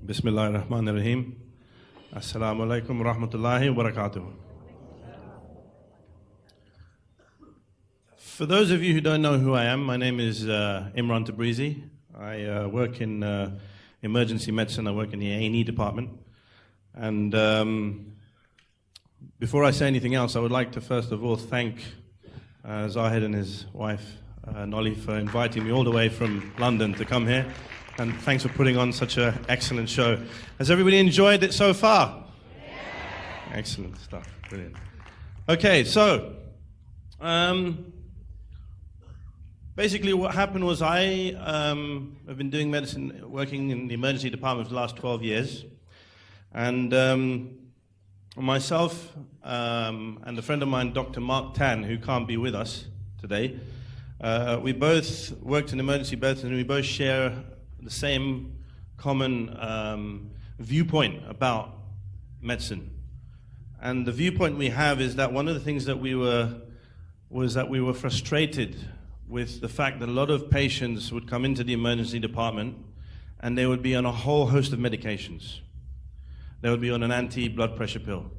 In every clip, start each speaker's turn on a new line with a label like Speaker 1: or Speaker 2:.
Speaker 1: Bismillah ar-Rahman ar-Rahim. Assalamu alaikum wa rahmatullahi wa barakatuh. For those of you who don't know who I am, my name is IMRAN Tabrizi. I work in emergency medicine. I work in the A&E department. And before I say anything else, I would like to first of all thank Zahid and his wife, Nolly, for inviting me all the way from London to come here. And thanks for putting on such an excellent show. Has everybody enjoyed it so far? Yeah. Excellent stuff. Brilliant. Okay, so basically what happened was I have been doing medicine, working in the emergency department for the last 12 years. And myself and a friend of mine, Dr. Mark Tan, who can't be with us today, we both worked in emergency medicine, and we both share the same common viewpoint about medicine. And the viewpoint we have is that one of the things that we were frustrated with the fact that a lot of patients would come into the emergency department and they would be on a whole host of medications. They would be on an anti-blood pressure pill.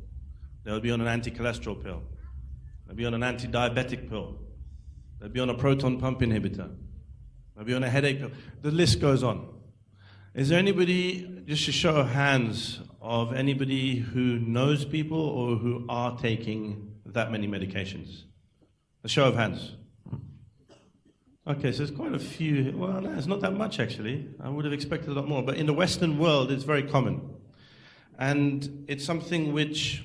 Speaker 1: They would be on an anti-cholesterol pill. They'd be on an anti-diabetic pill. They'd be on a proton pump inhibitor. They'd be on a headache pill. The list goes on. Is there anybody, just a show of hands, of anybody who knows people or who are taking that many medications? A show of hands. Okay, so there's quite a few. Well, no, it's not that much actually. I would have expected a lot more. But in the Western world, it's very common. And it's something which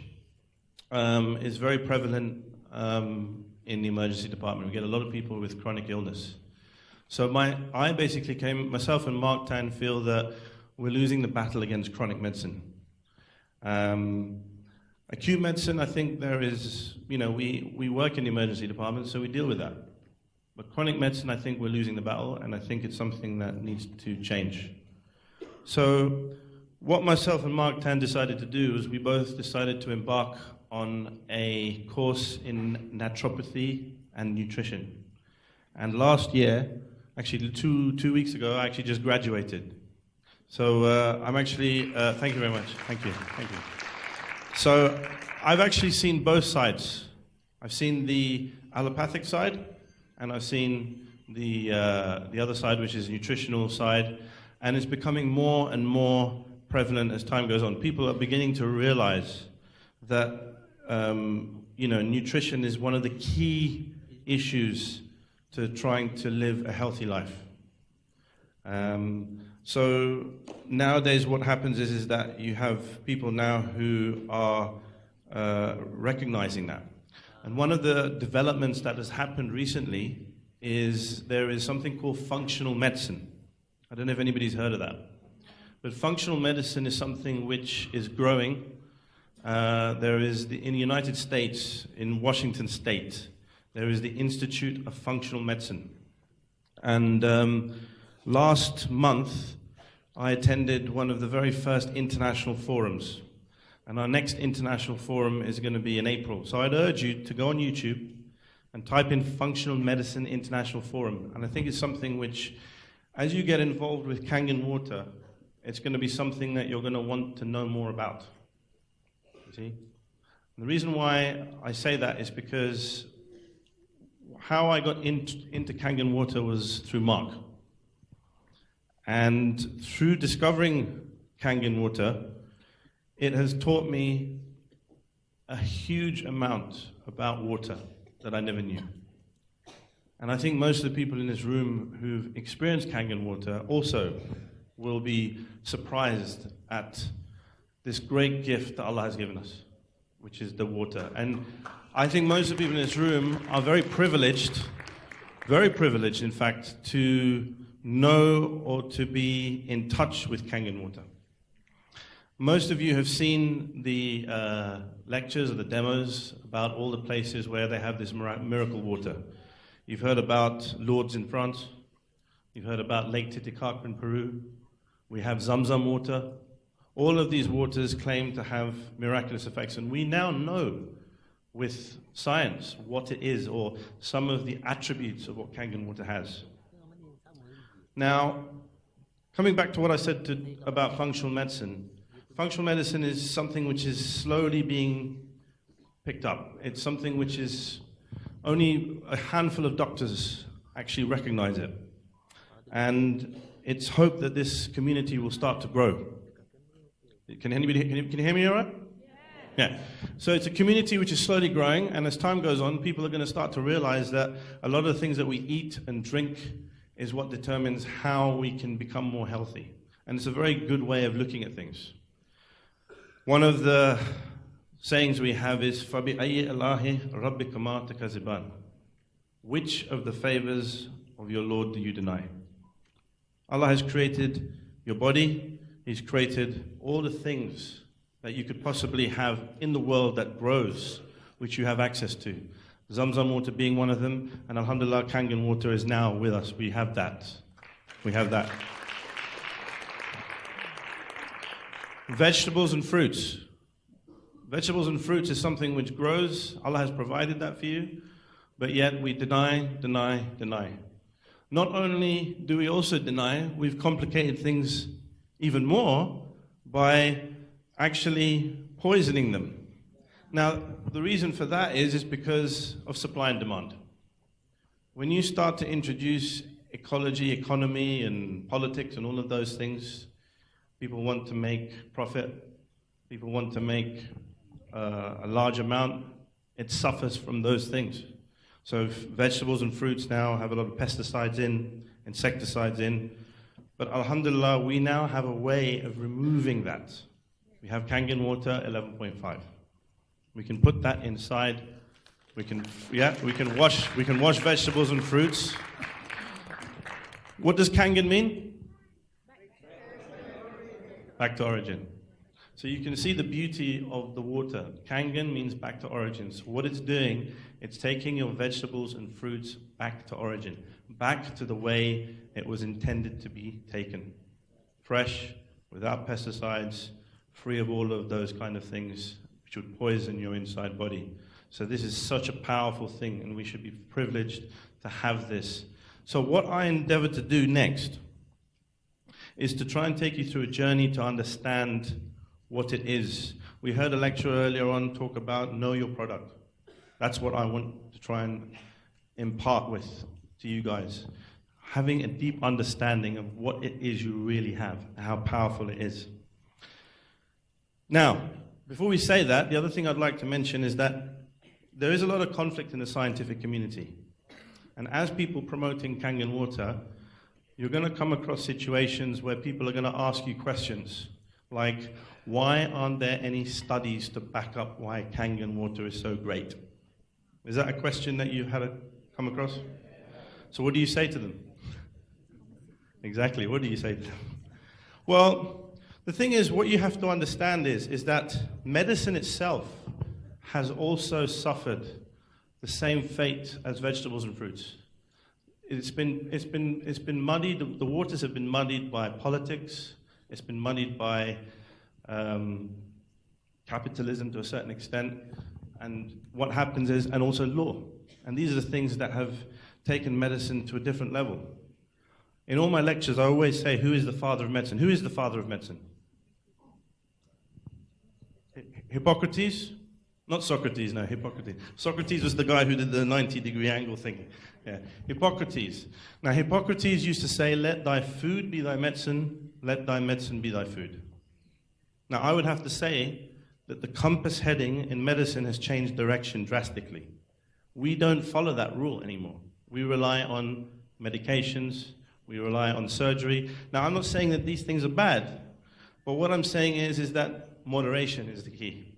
Speaker 1: is very prevalent in the emergency department. We get a lot of people with chronic illness. So myself and Mark Tan feel that we're losing the battle against chronic medicine. Acute medicine, I think there is, we work in the emergency department, so we deal with that. But chronic medicine, I think we're losing the battle, and I think it's something that needs to change. So what myself and Mark Tan decided to do is we both decided to embark on a course in naturopathy and nutrition. And last year, actually two weeks ago, I actually just graduated. So I'm actually, thank you very much. Thank you. So I've actually seen both sides. I've seen the allopathic side, and I've seen the other side, which is the nutritional side, and it's becoming more and more prevalent as time goes on. People are beginning to realize that nutrition is one of the key issues to trying to live a healthy life. So nowadays what happens is that you have people now who are recognizing that. And one of the developments that has happened recently is there is something called functional medicine. I don't know if anybody's heard of that. But functional medicine is something which is growing. There is, in the United States, in Washington State, there is the Institute of Functional Medicine. And last month, I attended one of the very first international forums. And our next international forum is going to be in April. So I'd urge you to go on YouTube and type in Functional Medicine International Forum. And I think it's something which, as you get involved with Kangen water, it's going to be something that you're going to want to know more about. You see? And the reason why I say that is because how I got into Kangen water was through Mark. And through discovering Kangen water, it has taught me a huge amount about water that I never knew. And I think most of the people in this room who've experienced Kangen water also will be surprised at this great gift that Allah has given us, which is the water. And I think most of the people in this room are very privileged, in fact, to know or to be in touch with Kangen water. Most of you have seen the lectures or the demos about all the places where they have this miracle water. You've heard about Lourdes in France. You've heard about Lake Titicaca in Peru. We have Zamzam water. All of these waters claim to have miraculous effects, and we now know with science what it is, or some of the attributes of what Kangen water has. Now, Coming back to what I said about functional medicine is something which is slowly being picked up. It's something which is only a handful of doctors actually recognize it. And it's hoped that this community will start to grow. Can you hear me all right? Yeah. So it's a community which is slowly growing, and as time goes on, people are going to start to realize that a lot of the things that we eat and drink is what determines how we can become more healthy. And it's a very good way of looking at things. One of the sayings we have is, فَبِأَيِّ اللَّهِ رَبِّكَ مَا تَكَذِبَانِ. Which of the favors of your Lord do you deny? Allah has created your body. He's created all the things that you could possibly have in the world that grows, which you have access to. Zamzam water being one of them, and alhamdulillah, Kangen water is now with us. We have that. We have that. Vegetables and fruits. Vegetables and fruits is something which grows. Allah has provided that for you, but yet we deny. Not only do we also deny, we've complicated things even more by actually poisoning them. Now, the reason for that is because of supply and demand. When you start to introduce ecology, economy, and politics and all of those things, people want to make profit, people want to make a large amount, it suffers from those things. So vegetables and fruits now have a lot of pesticides in, insecticides in, but alhamdulillah, we now have a way of removing that. We have Kangen water 11.5. We can put that inside. We can wash vegetables and fruits. What does Kangen mean? Back to origin. So you can see the beauty of the water. Kangen means back to origin. So what it's doing, it's taking your vegetables and fruits back to origin, back to the way it was intended to be taken. Fresh, without pesticides, free of all of those kind of things which would poison your inside body. So this is such a powerful thing, and we should be privileged to have this. So what I endeavor to do next is to try and take you through a journey to understand what it is. We heard a lecturer earlier on talk about know your product. That's what I want to try and impart with to you guys. Having a deep understanding of what it is you really have, how powerful it is. Now, before we say that, the other thing I'd like to mention is that there is a lot of conflict in the scientific community. And as people promoting Kangen water, you're going to come across situations where people are going to ask you questions like, why aren't there any studies to back up why Kangen water is so great? Is that a question that you've had to come across? So what do you say to them? Exactly, what do you say to them? Well, the thing is, what you have to understand is that medicine itself has also suffered the same fate as vegetables and fruits. It's been muddied, the waters have been muddied by politics, it's been muddied by capitalism to a certain extent, and what happens is, and also law. And these are the things that have taken medicine to a different level. In all my lectures, I always say, who is the father of medicine? Who is the father of medicine? Hippocrates? Not Socrates, no, Hippocrates. Socrates was the guy who did the 90-degree angle thing. Yeah, Hippocrates. Now, Hippocrates used to say, let thy food be thy medicine, let thy medicine be thy food. Now, I would have to say that the compass heading in medicine has changed direction drastically. We don't follow that rule anymore. We rely on medications, we rely on surgery. Now, I'm not saying that these things are bad, but what I'm saying is that moderation is the key.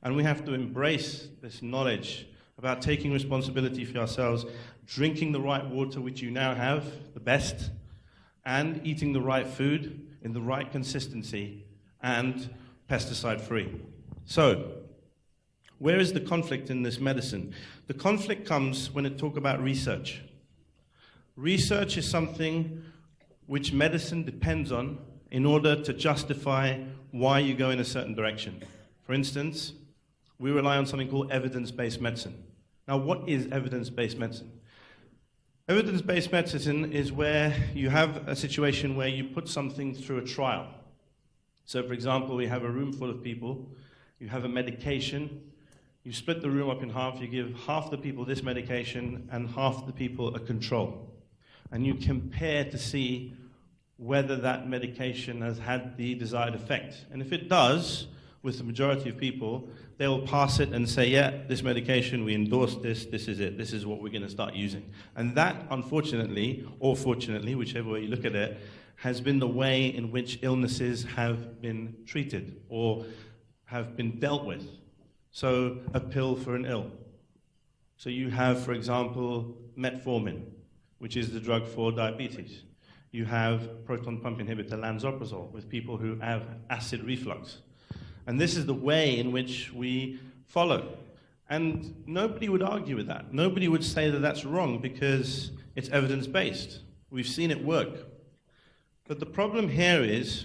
Speaker 1: And we have to embrace this knowledge about taking responsibility for ourselves, drinking the right water, which you now have, the best, and eating the right food in the right consistency and pesticide-free. So, where is the conflict in this medicine? The conflict comes when it talks about research. Research is something which medicine depends on in order to justify why you go in a certain direction. For instance, we rely on something called evidence-based medicine. Now, what is evidence-based medicine? Evidence-based medicine is where you have a situation where you put something through a trial. So, for example, we have a room full of people, you have a medication, you split the room up in half, you give half the people this medication and half the people a control. And you compare to see whether that medication has had the desired effect. And if it does, with the majority of people, they will pass it and say, yeah, this medication, we endorse this, this is it, this is what we're going to start using. And that, unfortunately, or fortunately, whichever way you look at it, has been the way in which illnesses have been treated or have been dealt with. So, a pill for an ill. So you have, for example, metformin, which is the drug for diabetes. You have proton pump inhibitor lansoprazole with people who have acid reflux. And this is the way in which we follow. And nobody would argue with that. Nobody would say that that's wrong because it's evidence-based. We've seen it work. But the problem here is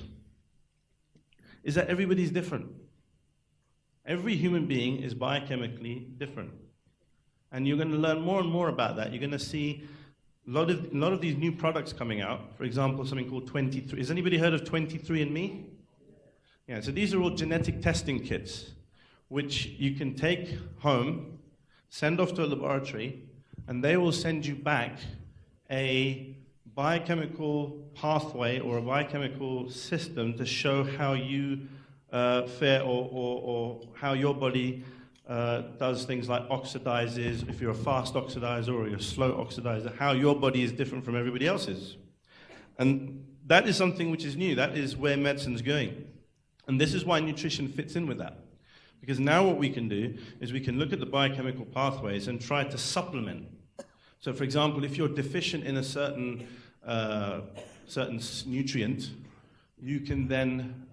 Speaker 1: that everybody's different. Every human being is biochemically different. And you're going to learn more and more about that. You're going to see a lot of these new products coming out. For example, something called 23. Has anybody heard of 23andMe? Yeah, so these are all genetic testing kits, which you can take home, send off to a laboratory, and they will send you back a biochemical pathway or a biochemical system to show how you fare or how your body does things like oxidizes, if you're a fast oxidizer or you're a slow oxidizer, how your body is different from everybody else's. And that is something which is new. That is where medicine's going. And this is why nutrition fits in with that. Because now what we can do is we can look at the biochemical pathways and try to supplement. So, for example, if you're deficient in a certain nutrient, you can then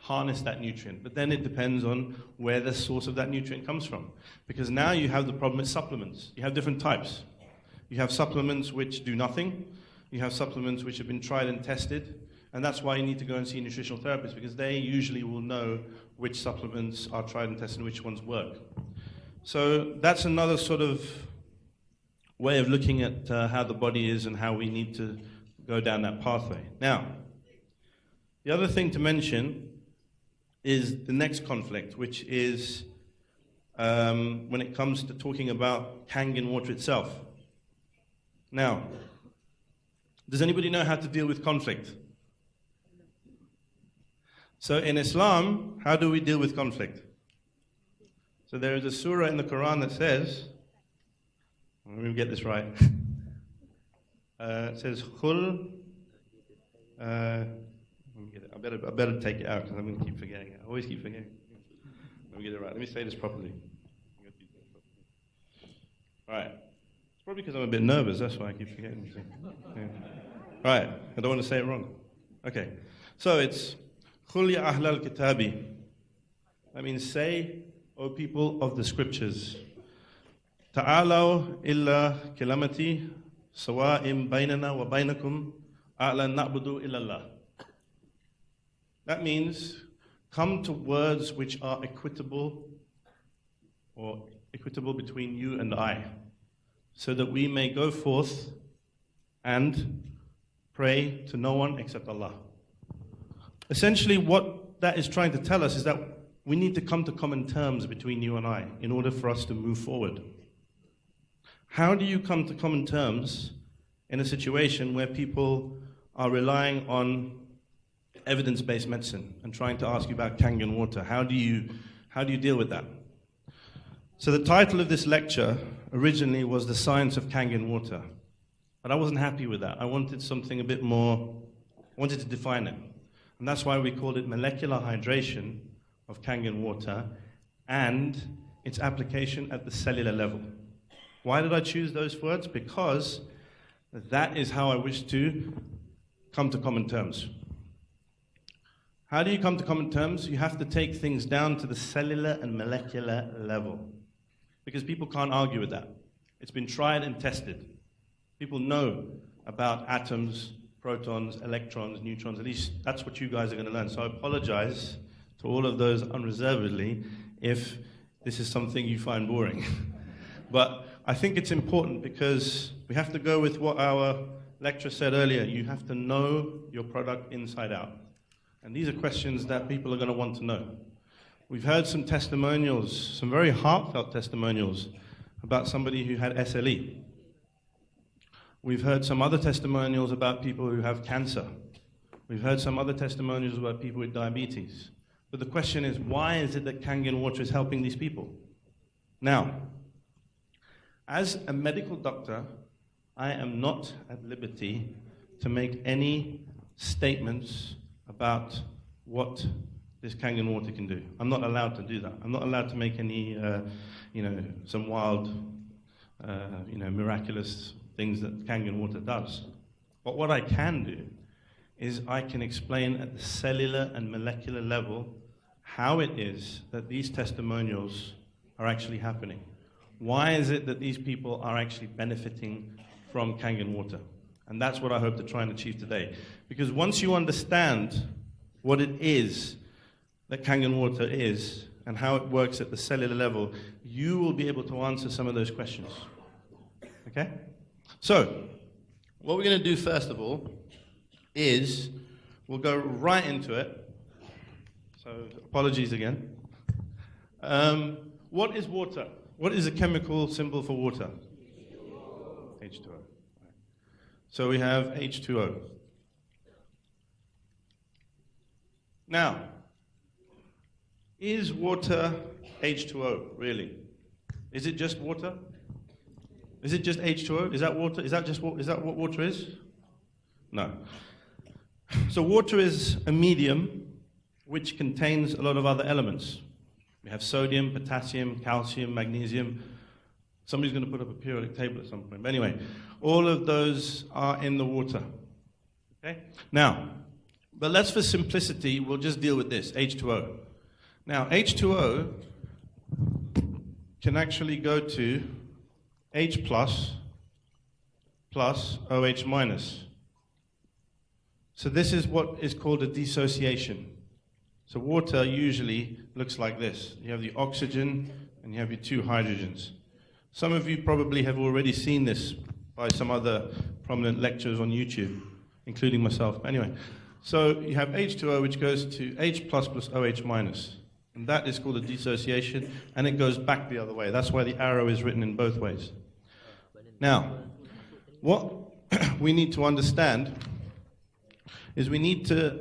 Speaker 1: harness that nutrient. But then it depends on where the source of that nutrient comes from. Because now you have the problem with supplements. You have different types. You have supplements which do nothing. You have supplements which have been tried and tested. And that's why you need to go and see a nutritional therapist, because they usually will know which supplements are tried and tested and which ones work. So that's another sort of way of looking at how the body is and how we need to go down that pathway. Now, the other thing to mention is the next conflict, which is when it comes to talking about Kangen water itself. Now, does anybody know how to deal with conflict? So in Islam, how do we deal with conflict? So there is a surah in the Quran that says, let me get this right. It says, Khul. Let me get it. I better take it out because I'm going to keep forgetting it. I always keep forgetting. Let me get it right. Let me say this properly. All right. It's probably because I'm a bit nervous. That's why I keep forgetting. Yeah. Right. I don't want to say it wrong. Okay. So it's Khul ya ahlal kitabi. That means say, O people of the scriptures, Ta'alaw illa kalamati sawa'im baynana wa baynakum a'la na'budu illallah. That means come to words which are equitable or equitable between you and I, so that we may go forth and pray to no one except Allah. Essentially, what that is trying to tell us is that we need to come to common terms between you and I in order for us to move forward. How do you come to common terms in a situation where people are relying on evidence-based medicine and trying to ask you about Kangen water? How do you deal with that? So the title of this lecture originally was The Science of Kangen Water. But I wasn't happy with that. I wanted something a bit more, I wanted to define it. And that's why we called it molecular hydration of Kangen water and its application at the cellular level. Why did I choose those words? Because that is how I wish to come to common terms. How do you come to common terms? You have to take things down to the cellular and molecular level. Because people can't argue with that. It's been tried and tested. People know about atoms, protons, electrons, neutrons. At least that's what you guys are going to learn. So I apologize to all of those unreservedly if this is something you find boring. But I think it's important because we have to go with what our lecturer said earlier. You have to know your product inside out. And these are questions that people are going to want to know. We've heard some testimonials, some very heartfelt testimonials about somebody who had SLE. We've heard some other testimonials about people who have cancer. We've heard some other testimonials about people with diabetes. But the question is, why is it that Kangen water is helping these people? Now, as a medical doctor, I am not at liberty to make any statements about what this Kangen water can do. I'm not allowed to do that. I'm not allowed to make any, some wild, miraculous things that Kangen water does. But what I can do is I can explain at the cellular and molecular level how it is that these testimonials are actually happening. Why is it that these people are actually benefiting from Kangen water? And that's what I hope to try and achieve today. Because once you understand what it is that Kangen water is and how it works at the cellular level, you will be able to answer some of those questions. Okay? So, what we're going to do first of all is we'll go right into it. So, apologies again. What is water? What is a chemical symbol for water? H2O. So we have H2O. Now, is water H2O, really? Is it just water? Is it just H2O? Is that water? Is that what water is? No. So water is a medium which contains a lot of other elements. We have sodium, potassium, calcium, magnesium. Somebody's going to put up a periodic table at some point. But anyway, all of those are in the water. Okay? Now, but let's, for simplicity, we'll just deal with this, H2O. Now, H2O can actually go to H plus OH minus. So this is what is called a dissociation. So water usually looks like this. You have the oxygen and you have your two hydrogens. Some of you probably have already seen this by some other prominent lecturers on YouTube, including myself. Anyway, so you have H2O, which goes to H plus OH minus. And that is called a dissociation, and it goes back the other way. That's why the arrow is written in both ways. Now, what we need to understand is we need to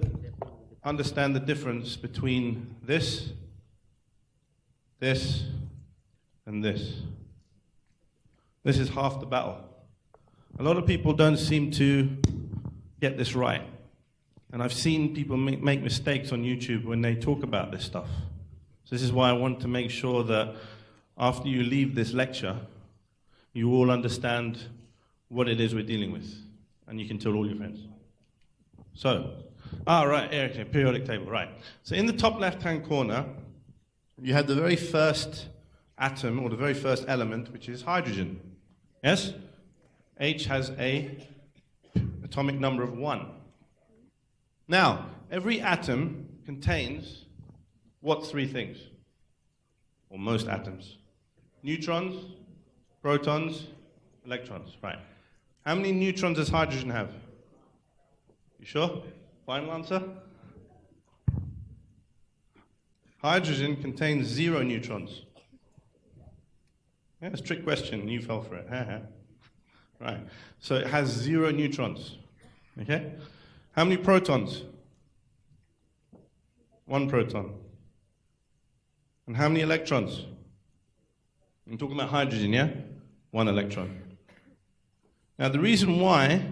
Speaker 1: understand the difference between this, and this. This is half the battle. A lot of people don't seem to get this right. And I've seen people make mistakes on YouTube when they talk about this stuff. So this is why I want to make sure that after you leave this lecture, you all understand what it is we're dealing with. And you can tell all your friends. So, right, okay, periodic table, right. So in the top left-hand corner, you have the very first atom, or the very first element, which is hydrogen. Yes? H has an atomic number of 1. Now, every atom contains what three things? Or most atoms. Neutrons, protons, electrons, right. How many neutrons does hydrogen have? You sure? Final answer? Hydrogen contains 0 neutrons. Yeah, it's a trick question. You fell for it. Right. So it has 0 neutrons. Okay? How many protons? 1 proton. And how many electrons? I'm talking about hydrogen, yeah? 1 electron. Now the reason why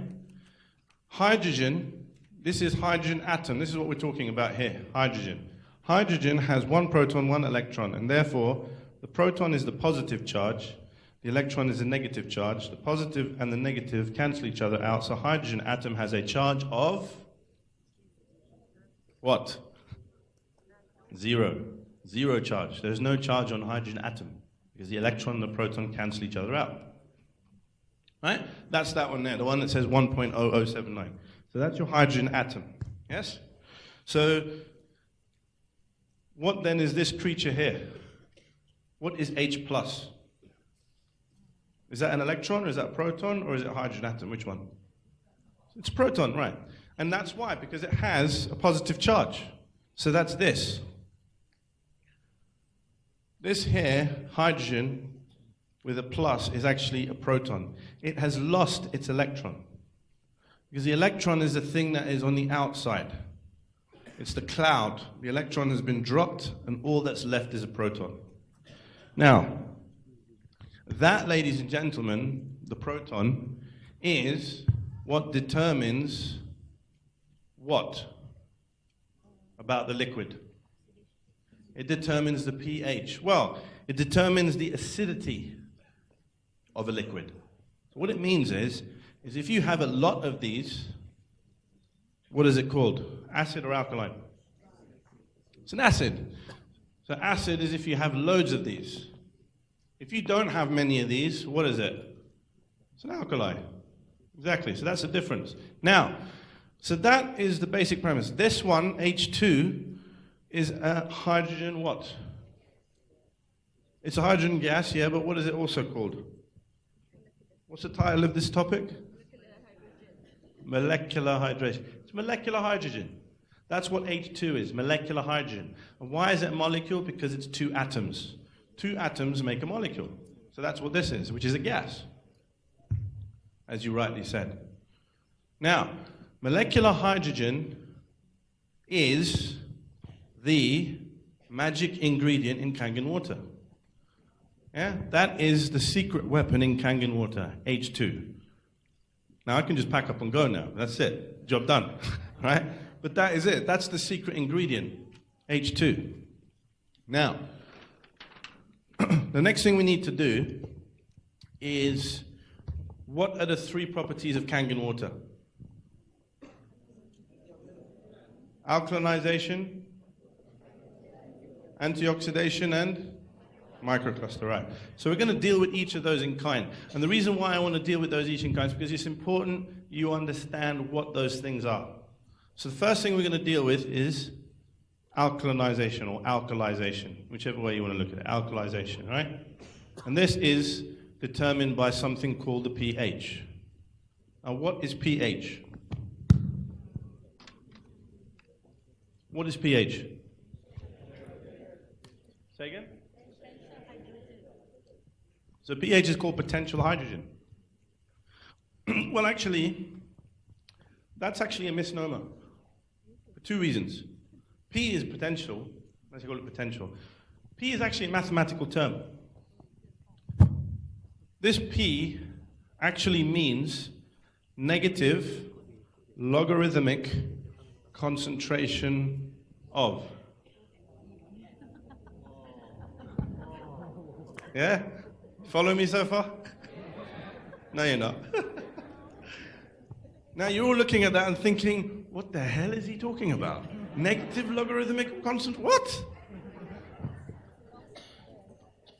Speaker 1: hydrogen, this is hydrogen atom, this is what we're talking about here, hydrogen. Hydrogen has 1 proton, 1 electron, and therefore the proton is the positive charge, the electron is the negative charge. The positive and the negative cancel each other out, so hydrogen atom has a charge of what? 0. 0 charge. There's no charge on hydrogen atom because the electron and the proton cancel each other out. Right? That's that one there, the one that says 1.0079. So that's your hydrogen atom. Yes? So what then is this creature here? What is H plus? Is that an electron, or is that a proton, or is it a hydrogen atom? Which one? It's a proton, right. And that's why, because it has a positive charge. So that's this. This here, hydrogen with a plus, is actually a proton. It has lost its electron. Because the electron is the thing that is on the outside. It's the cloud. The electron has been dropped, and all that's left is a proton. Now, that, ladies and gentlemen, the proton, is what determines what about the liquid? It determines the pH. Well, it determines the acidity of a liquid. So what it means is if you have a lot of these, what is it called? Acid or alkaline? It's an acid. So acid is if you have loads of these. If you don't have many of these, what is it? It's an alkali. Exactly, so that's the difference. Now, so that is the basic premise. This one, H2, is a hydrogen what? It's a hydrogen gas, yeah, but what is it also called? What's the title of this topic? Molecular hydration. It's molecular hydrogen. That's what H2 is, molecular hydrogen. And why is it a molecule? Because it's two atoms. Two atoms make a molecule. So that's what this is, which is a gas, as you rightly said. Now, molecular hydrogen is the magic ingredient in Kangen water. Yeah, that is the secret weapon in Kangen water, H2. Now I can just pack up and go now. That's it. Job done. Right? But that is it. That's the secret ingredient, H2. Now, the next thing we need to do is, what are the three properties of Kangen water? Alkalinization, antioxidation, and microcluster, right. So we're going to deal with each of those in kind. And the reason why I want to deal with those each in kind is because it's important you understand what those things are. So the first thing we're going to deal with is alkalinization or alkalization, whichever way you want to look at it, alkalization, right? And this is determined by something called the pH. Now, what is pH? What is pH? Say again? So pH is called potential hydrogen. Well, actually, that's actually a misnomer for two reasons. P is potential. Let's call it potential. P is actually a mathematical term. This P actually means negative logarithmic concentration of. Yeah? Follow me so far? No, you're not. Now you're all looking at that and thinking, what the hell is he talking about? Negative logarithmic constant, what?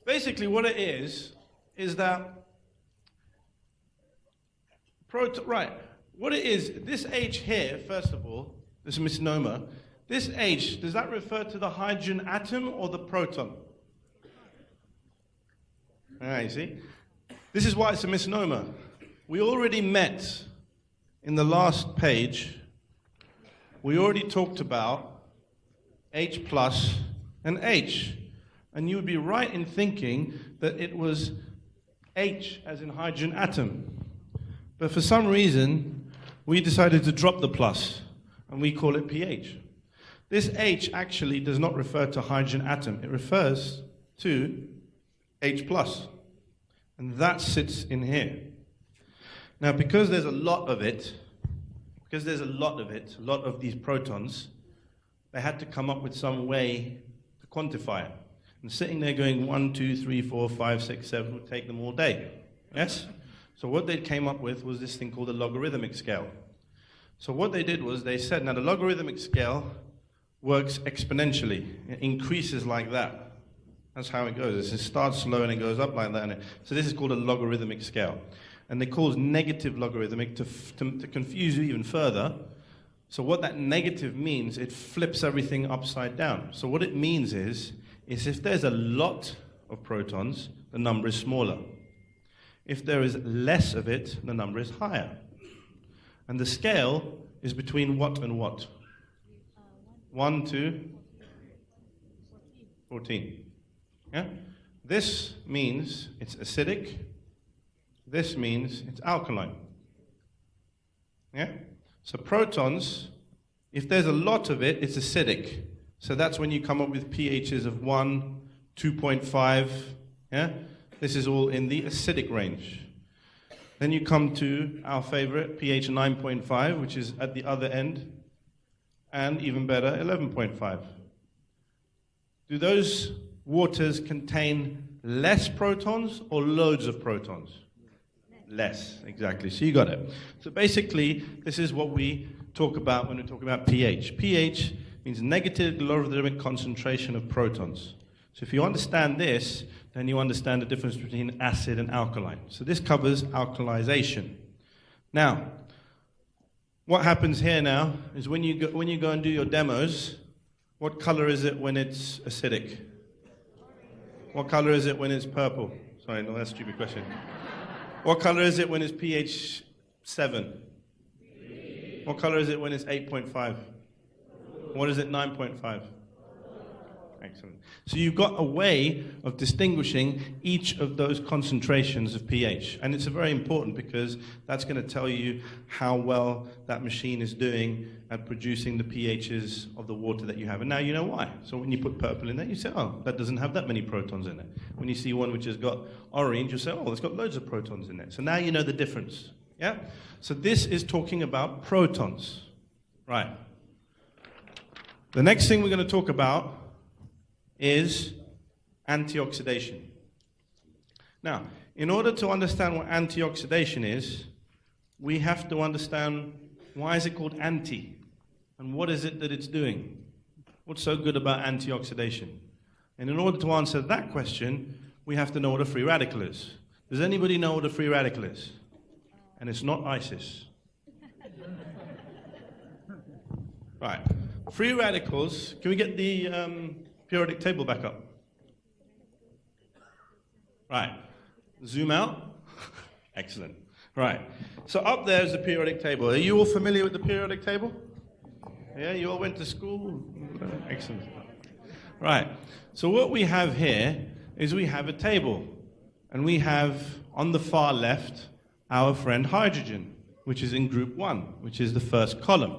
Speaker 1: Basically what it is that, what it is, this H here, first of all, this misnomer, this H, does that refer to the hydrogen atom or the proton? You see? This is why it's a misnomer. We already met in the last page, we already talked about H plus and H. And you would be right in thinking that it was H as in hydrogen atom. But for some reason, we decided to drop the plus, and we call it pH. This H actually does not refer to hydrogen atom. It refers to H plus. And that sits in here. Now, because there's a lot of it, a lot of these protons, they had to come up with some way to quantify it. And sitting there going 1, 2, 3, 4, 5, 6, 7 would take them all day. Yes? So what they came up with was this thing called a logarithmic scale. So what they did was they said, now the logarithmic scale works exponentially. It increases like that. That's how it goes. It starts slow and it goes up like that. So this is called a logarithmic scale. And they cause negative logarithmic to confuse you even further. So what that negative means, it flips everything upside down. So what it means is if there's a lot of protons, the number is smaller. If there is less of it, the number is higher. And the scale is between what and what? 1 to 14. Yeah? This means it's acidic. This means it's alkaline. Yeah? So protons, if there's a lot of it, it's acidic. So that's when you come up with pHs of 1, 2.5. Yeah? This is all in the acidic range. Then you come to our favorite, pH 9.5, which is at the other end. And even better, 11.5. Do those waters contain less protons or loads of protons? Less, exactly. So you got it. So basically, this is what we talk about when we talk about pH. pH means negative logarithmic concentration of protons. So if you understand this, then you understand the difference between acid and alkaline. So this covers alkalization. Now, what happens here now is when you go and do your demos, what color is it when it's acidic? What color is it when it's purple? Sorry, no, that's a stupid question. What color is it when it's pH 7? What color is it when it's 8.5? What is it 9.5? Excellent. So you've got a way of distinguishing each of those concentrations of pH. And it's very important because that's going to tell you how well that machine is doing at producing the pHs of the water that you have. And now you know why. So when you put purple in there, you say, oh, that doesn't have that many protons in it. When you see one which has got orange, you say, oh, it's got loads of protons in it. So now you know the difference. Yeah? So this is talking about protons. Right. The next thing we're going to talk about is antioxidation. Now, in order to understand what antioxidation is, we have to understand why is it called anti, and what is it that it's doing? What's so good about antioxidation? And in order to answer that question, we have to know what a free radical is. Does anybody know what a free radical is? And it's not ISIS. Right. Free radicals, can we get the periodic table back up? Right. Zoom out. Excellent. Right. So up there is the periodic table. Are you all familiar with the periodic table? Yeah, you all went to school? Excellent. Right. So what we have here is we have a table. And we have, on the far left, our friend hydrogen, which is in group 1, which is the first column.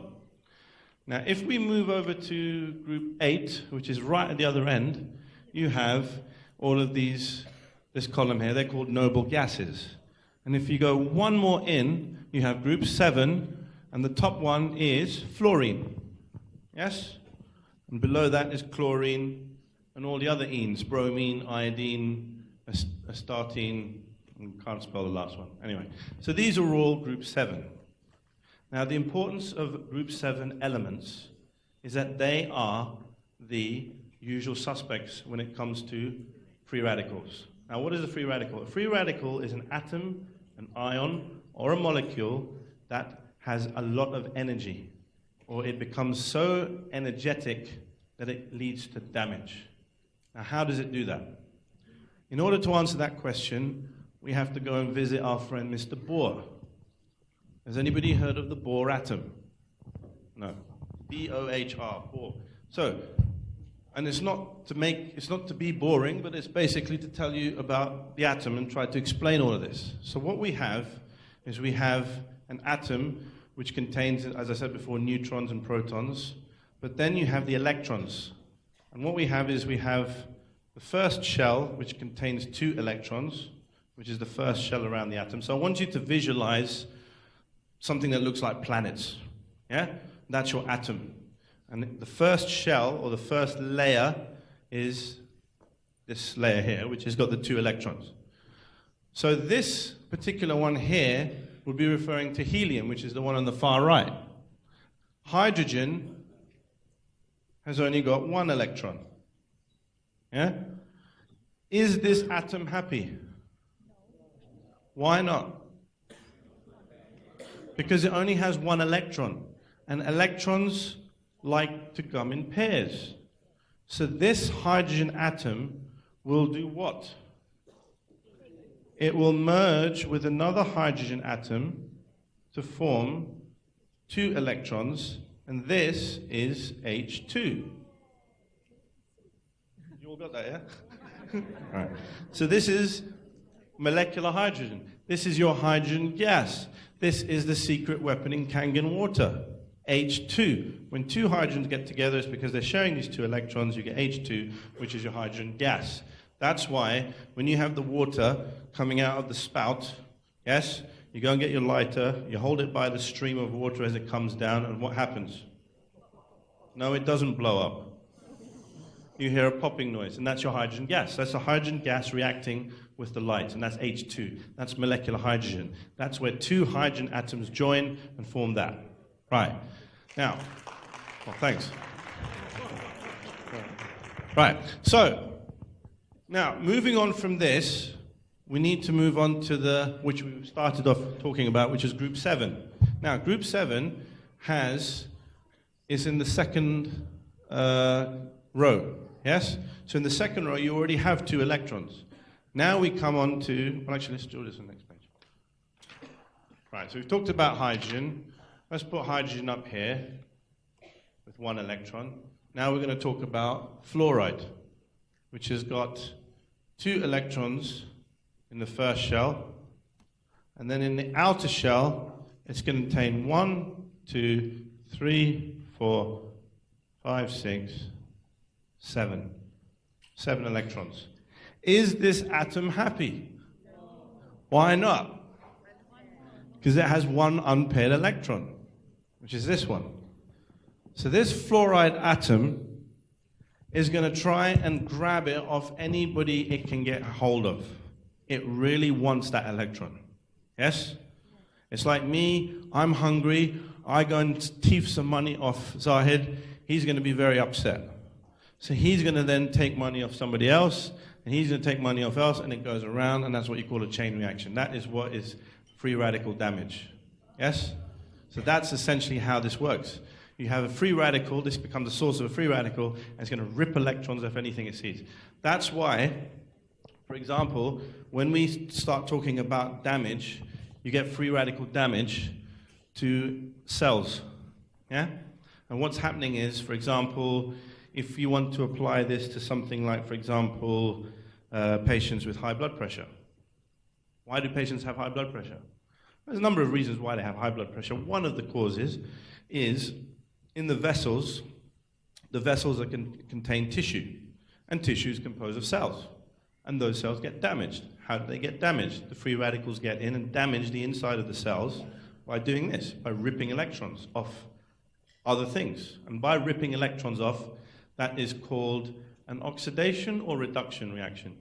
Speaker 1: Now, if we move over to group 8, which is right at the other end, you have all of this column here. They're called noble gases. And if you go one more in, you have group 7, and the top one is fluorine. Yes? And below that is chlorine and all the other enes, bromine, iodine, astatine, and can't spell the last one. Anyway, so these are all group 7. Now, the importance of group 7 elements is that they are the usual suspects when it comes to free radicals. Now, what is a free radical? A free radical is an atom, an ion, or a molecule that has a lot of energy, or it becomes so energetic that it leads to damage. Now, how does it do that? In order to answer that question, we have to go and visit our friend Mr. Bohr. Has anybody heard of the Bohr atom? No. B-O-H-R, Bohr. So, and it's not to be boring, but it's basically to tell you about the atom and try to explain all of this. So what we have is we have an atom which contains, as I said before, neutrons and protons, but then you have the electrons. And what we have is we have the first shell, which contains 2 electrons, which is the first shell around the atom. So I want you to visualize something that looks like planets. Yeah? That's your atom. And the first shell, or the first layer, is this layer here, which has got the 2 electrons. So this particular one here would be referring to helium, which is the one on the far right. Hydrogen has only got 1 electron. Yeah? Is this atom happy? Why not? Because it only has 1 electron, and electrons like to come in pairs. So this hydrogen atom will do what? it will merge with another hydrogen atom to form 2 electrons, and this is H2. You all got that, yeah? All right. So this is molecular hydrogen. This is your hydrogen gas. This is the secret weapon in Kangen water, H2. When 2 hydrogens get together, it's because they're sharing these 2 electrons, you get H2, which is your hydrogen gas. That's why when you have the water coming out of the spout, yes, you go and get your lighter, you hold it by the stream of water as it comes down, and what happens? No, it doesn't blow up. You hear a popping noise, and that's your hydrogen gas. That's the hydrogen gas reacting with the light, and that's H2. That's molecular hydrogen. That's where 2 hydrogen atoms join and form that. Right. Now, well, thanks. Right. So, now, moving on from this, we need to move on to which we started off talking about, which is group 7. Now, group 7 is in the second row, yes? So in the second row, you already have 2 electrons. Now we come on to, well, actually, let's do this on the next page. Right, so we've talked about hydrogen. Let's put hydrogen up here with 1 electron. Now we're going to talk about fluoride, which has got 2 electrons in the first shell, and then in the outer shell, it's going to contain 1, 2, 3, 4, 5, 6, 7. 7 electrons. Is this atom happy? No. Why not? Because it has 1 unpaired electron, which is this one. So this fluoride atom is going to try and grab it off anybody it can get hold of. It really wants that electron. Yes? It's like me, I'm hungry, I go and thief some money off Zahid, he's going to be very upset. So he's going to then take money off somebody else, and he's going to take money off else, and it goes around, and that's what you call a chain reaction. That is what is free radical damage. Yes? So that's essentially how this works. You have a free radical, this becomes the source of a free radical, and it's going to rip electrons off anything it sees. That's why, for example, when we start talking about damage, you get free radical damage to cells. Yeah? And what's happening is, for example, if you want to apply this to something like, for example, patients with high blood pressure. Why do patients have high blood pressure? There's a number of reasons why they have high blood pressure. One of the causes is in the vessels are contain tissue, and tissue is composed of cells, and those cells get damaged. How do they get damaged? The free radicals get in and damage the inside of the cells by doing this, by ripping electrons off other things. And by ripping electrons off, that is called an oxidation or reduction reaction?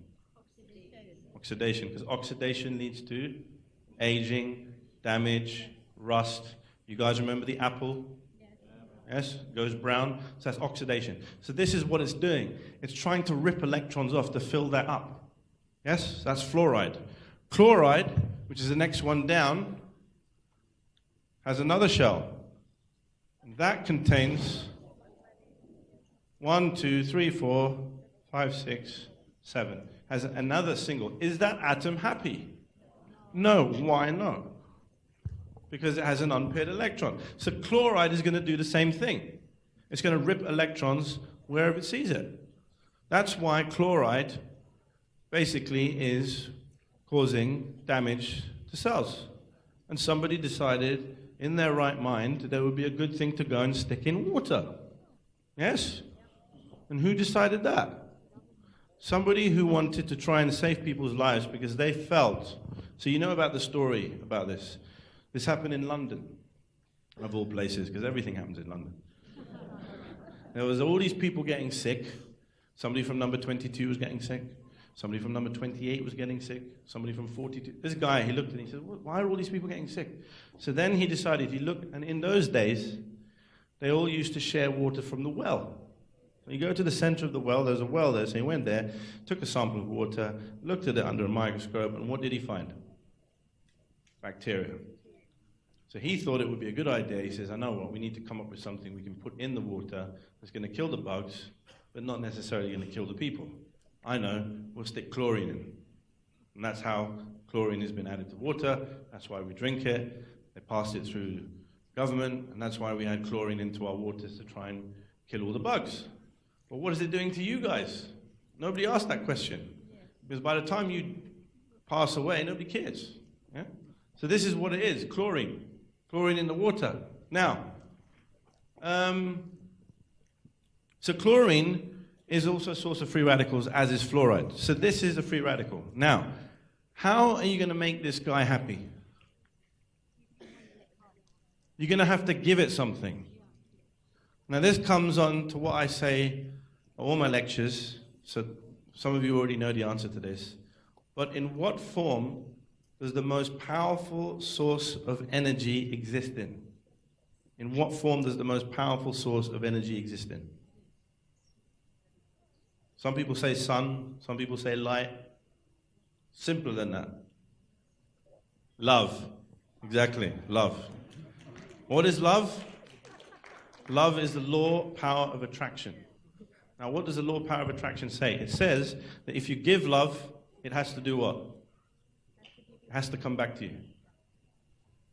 Speaker 1: Oxidation, because oxidation leads to aging, damage, rust. You guys remember the apple? Yes, it goes brown, so that's oxidation. So this is what it's doing. It's trying to rip electrons off to fill that up. Yes, that's fluoride. Chloride, which is the next one down, has another shell. And that contains 1, 2, 3, 4, 5, 6, 7. Has another single. Is that atom happy? No. Why not? Because it has an unpaired electron. So chloride is going to do the same thing. It's going to rip electrons wherever it sees it. That's why chloride basically is causing damage to cells. And somebody decided in their right mind that it would be a good thing to go and stick in water. Yes? And who decided that? Somebody who wanted to try and save people's lives because they felt. So you know about the story about this. This happened in London, of all places, because everything happens in London. There was all these people getting sick. Somebody from number 22 was getting sick. Somebody from number 28 was getting sick. Somebody from 42. This guy, he looked and he said, why are all these people getting sick? So then he decided, he looked, and in those days, they all used to share water from the well. So you go to the center of the well, there's a well there, so he went there, took a sample of water, looked at it under a microscope, and what did he find? Bacteria. So he thought it would be a good idea. He says, I know what, we need to come up with something we can put in the water that's going to kill the bugs, but not necessarily going to kill the people. I know, we'll stick chlorine in. And that's how chlorine has been added to water. That's why we drink it. They passed it through government, and that's why we add chlorine into our waters to try and kill all the bugs. But what is it doing to you guys? Nobody asked that question. Because by the time you pass away, nobody cares. Yeah? So this is what it is, chlorine. Chlorine in the water. Now, so chlorine is also a source of free radicals, as is fluoride. So this is a free radical. Now, how are you going to make this guy happy? You're going to have to give it something. Now this comes on to what I say at all my lectures, so some of you already know the answer to this. But in what form does the most powerful source of energy exist in? In what form does the most powerful source of energy exist in? Some people say sun, some people say light. Simpler than that. Love. Exactly, love. What is love? Love is the law, power of attraction. Now, what does the law, power of attraction say? It says that if you give love, it has to do what? It has to come back to you.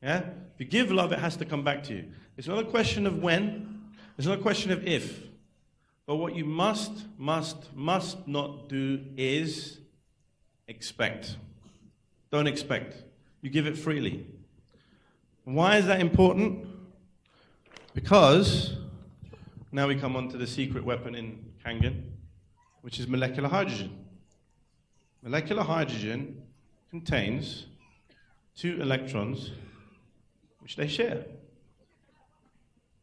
Speaker 1: Yeah? If you give love, it has to come back to you. It's not a question of when. It's not a question of if. But what you must not do is expect. Don't expect. You give it freely. Why is that important? Because now we come on to the secret weapon in Kangen, which is molecular hydrogen. Molecular hydrogen contains 2 electrons which they share.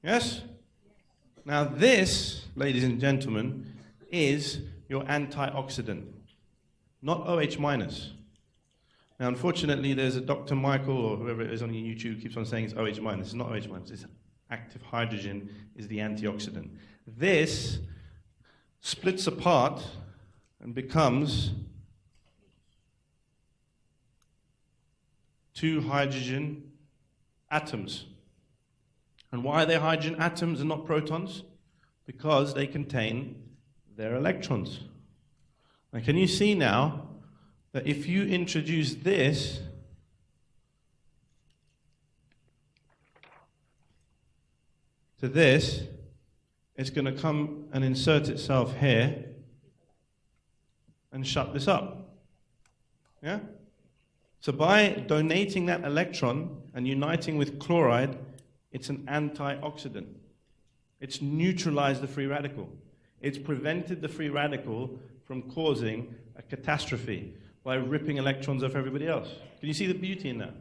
Speaker 1: Yes? Now this, ladies and gentlemen, is your antioxidant, not OH minus. Now unfortunately there's a Dr. Michael or whoever it is on YouTube who keeps on saying it's OH minus. It's not OH minus, it's active hydrogen is the antioxidant. This splits apart and becomes 2 hydrogen atoms. And why are they hydrogen atoms and not protons? Because they contain their electrons. Now can you see now that if you introduce this to this, it's going to come and insert itself here and shut this up. Yeah? So by donating that electron and uniting with chloride, it's an antioxidant. It's neutralized the free radical. It's prevented the free radical from causing a catastrophe by ripping electrons off everybody else. Can you see the beauty in that?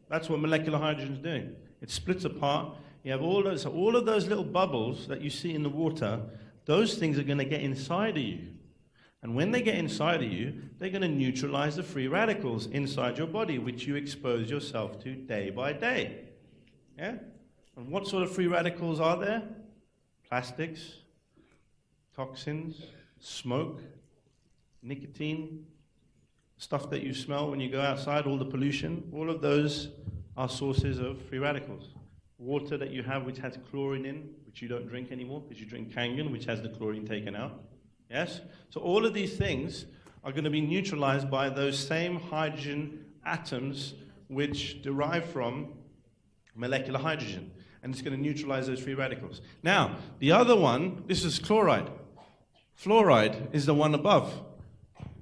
Speaker 1: That's what molecular hydrogen is doing. It splits apart. You have all of those little bubbles that you see in the water, those things are going to get inside of you. And when they get inside of you, they're going to neutralize the free radicals inside your body, which you expose yourself to day by day. Yeah? And what sort of free radicals are there? Plastics, toxins, smoke, nicotine, stuff that you smell when you go outside, all the pollution, all of those are sources of free radicals. Water that you have which has chlorine in, which you don't drink anymore because you drink Kangen, which has the chlorine taken out. Yes? So all of these things are going to be neutralized by those same hydrogen atoms which derive from molecular hydrogen. And it's going to neutralize those free radicals. Now, the other one, this is chloride. Fluoride is the one above.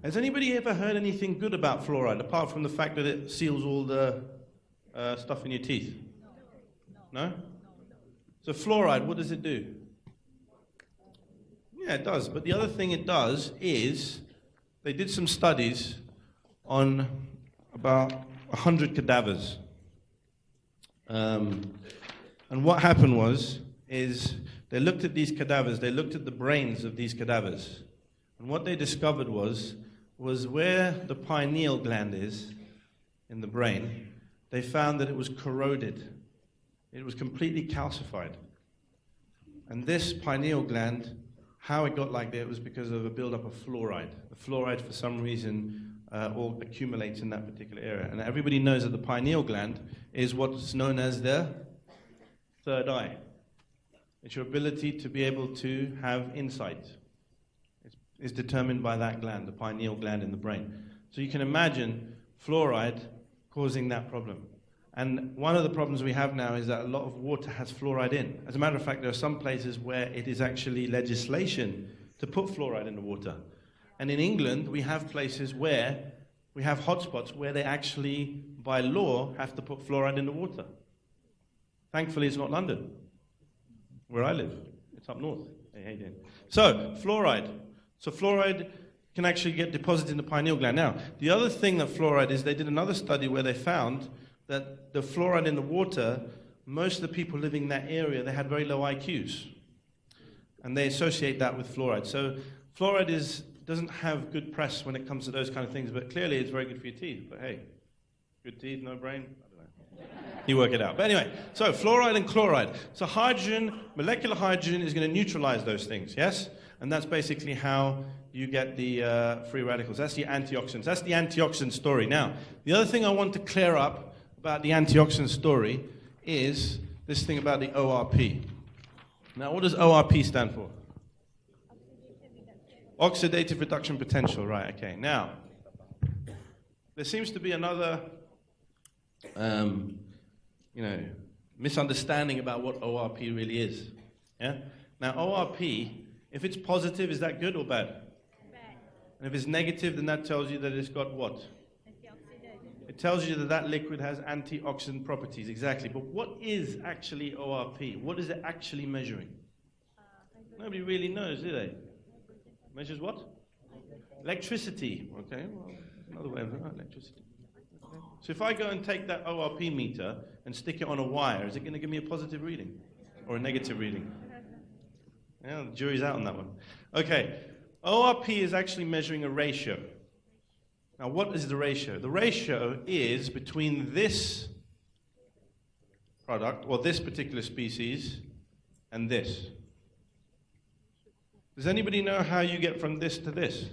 Speaker 1: Has anybody ever heard anything good about fluoride, apart from the fact that it seals all the stuff in your teeth? No? So fluoride, what does it do? Yeah, it does. But the other thing it does is, they did some studies on about 100 cadavers. And what happened is they looked at these cadavers, they looked at the brains of these cadavers. And what they discovered was where the pineal gland is in the brain, they found that it was corroded. It was completely calcified. And this pineal gland, how it got like that was because of a buildup of fluoride. The fluoride, for some reason, all accumulates in that particular area. And everybody knows that the pineal gland is what's known as the third eye. It's your ability to be able to have insight. It's determined by that gland, the pineal gland in the brain. So you can imagine fluoride causing that problem. And one of the problems we have now is that a lot of water has fluoride in. As a matter of fact, there are some places where it is actually legislation to put fluoride in the water. And in England, we have places where we have hotspots where they actually, by law, have to put fluoride in the water. Thankfully, it's not London, where I live. It's up north. Hey, how you doing? So, fluoride. So fluoride can actually get deposited in the pineal gland. Now, the other thing that fluoride is, they did another study where they found that the fluoride in the water, most of the people living in that area, they had very low IQs. And they associate that with fluoride. So fluoride doesn't have good press when it comes to those kind of things, but clearly it's very good for your teeth. But hey, good teeth, no brain? I don't know. You work it out. But anyway, so fluoride and chloride. So hydrogen, molecular hydrogen is going to neutralize those things, yes? And that's basically how you get the free radicals. That's the antioxidants. That's the antioxidant story. Now, the other thing I want to clear up about the antioxidant story is this thing about the ORP. Now, what does ORP stand for? Oxidative reduction potential, right, okay. Now, there seems to be another, misunderstanding about what ORP really is. Yeah? Now, ORP, if it's positive, is that good or bad? Bad. And if it's negative, then that tells you that it's got what? It tells you that that liquid has antioxidant properties, exactly. But what is actually ORP? What is it actually measuring? Nobody really knows, do they? Measures what? Electricity. Okay, well, another way of looking at electricity. Okay. So if I go and take that ORP meter and stick it on a wire, is it going to give me a positive reading or a negative reading? Yeah, the jury's out on that one. Okay, ORP is actually measuring a ratio. Now, what is the ratio? The ratio is between this product, or this particular species, and this. Does anybody know how you get from this to this?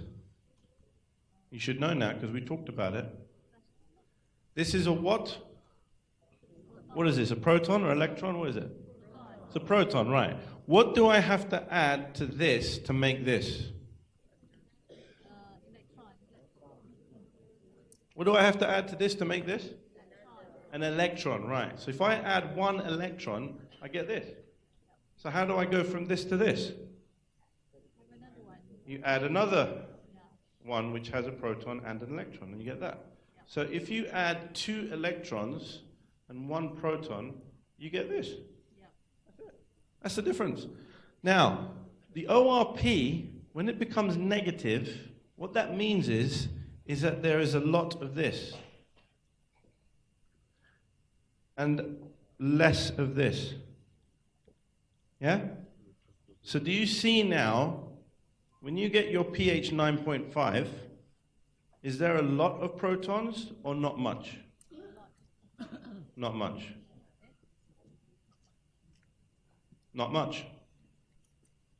Speaker 1: You should know now, because we talked about it. This is a what? What is this, a proton or electron? What is it? It's a proton, right. What do I have to add to this to make this? What do I have to add to this to make this? An electron, right. So if I add one electron, I get this. So how do I go from this to this? You add another one which has a proton and an electron, and you get that. So if you add 2 electrons and 1 proton, you get this. That's it. That's the difference. Now, the ORP, when it becomes negative, what that means is that there is a lot of this and less of this. Yeah? So do you see now, when you get your pH 9.5, is there a lot of protons or not much? Not much. Not much.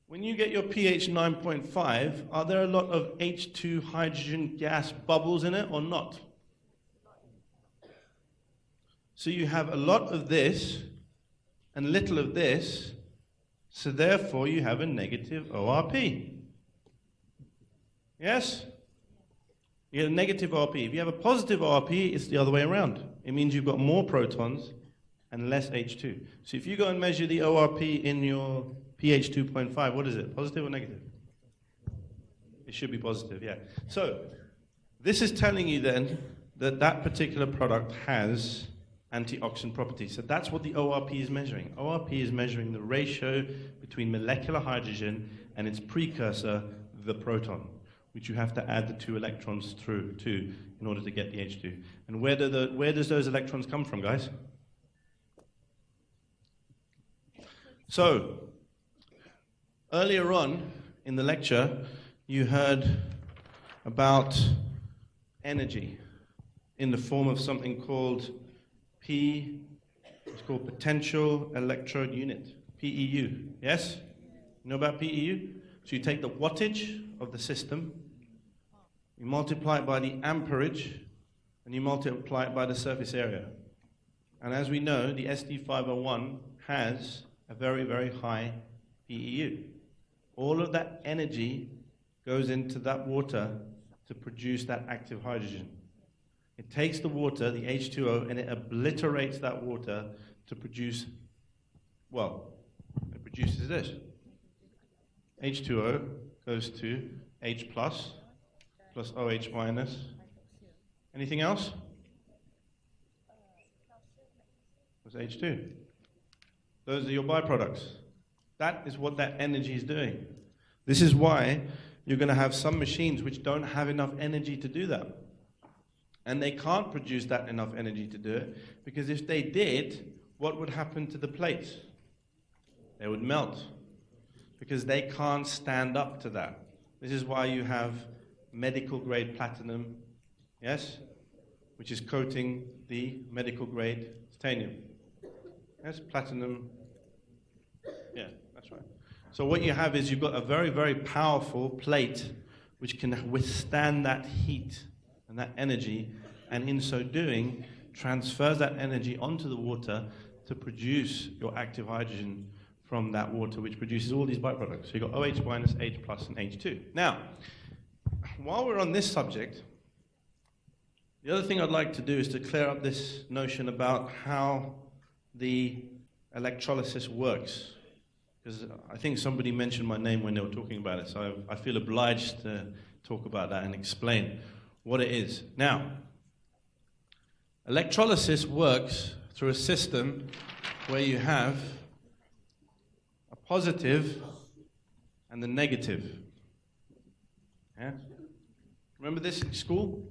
Speaker 1: When you get your pH 9.5, are there a lot of H2 hydrogen gas bubbles in it or not? So you have a lot of this and little of this, so therefore you have a negative ORP. Yes? You get a negative ORP. If you have a positive ORP, it's the other way around. It means you've got more protons and less H2. So if you go and measure the ORP in your pH 2.5, what is it? Positive or negative? It should be positive, yeah. So this is telling you then that that particular product has antioxidant properties. So that's what the ORP is measuring. ORP is measuring the ratio between molecular hydrogen and its precursor, the proton, which you have to add the 2 electrons through to in order to get the H2. And where does those electrons come from, guys? So, earlier on in the lecture, you heard about energy in the form of something called it's called potential electrode unit, PEU. Yes? You know about PEU? So you take the wattage of the system, you multiply it by the amperage, and you multiply it by the surface area. And as we know, the SD501 has a very, very high PEU. All of that energy goes into that water to produce that active hydrogen. It takes the water, the H2O, and it obliterates that water to produce, well, it produces this. H2O goes to H plus OH minus. Anything else? Was H2. Those are your byproducts. That is what that energy is doing. This is why you're going to have some machines which don't have enough energy to do that. And they can't produce that enough energy to do it, because if they did, what would happen to the plates? They would melt, because they can't stand up to that. This is why you have medical grade platinum, yes, which is coating the medical grade titanium. Yes, platinum, yeah, that's right. So what you have is you've got a very, very powerful plate which can withstand that heat and that energy, and in so doing, transfers that energy onto the water to produce your active hydrogen from that water, which produces all these byproducts. So you've got OH minus, H plus, and H2. Now, while we're on this subject, the other thing I'd like to do is to clear up this notion about how the electrolysis works. Because I think somebody mentioned my name when they were talking about it, so I feel obliged to talk about that and explain what it is. Now, electrolysis works through a system where you have a positive and the negative. Yeah? Remember this in school?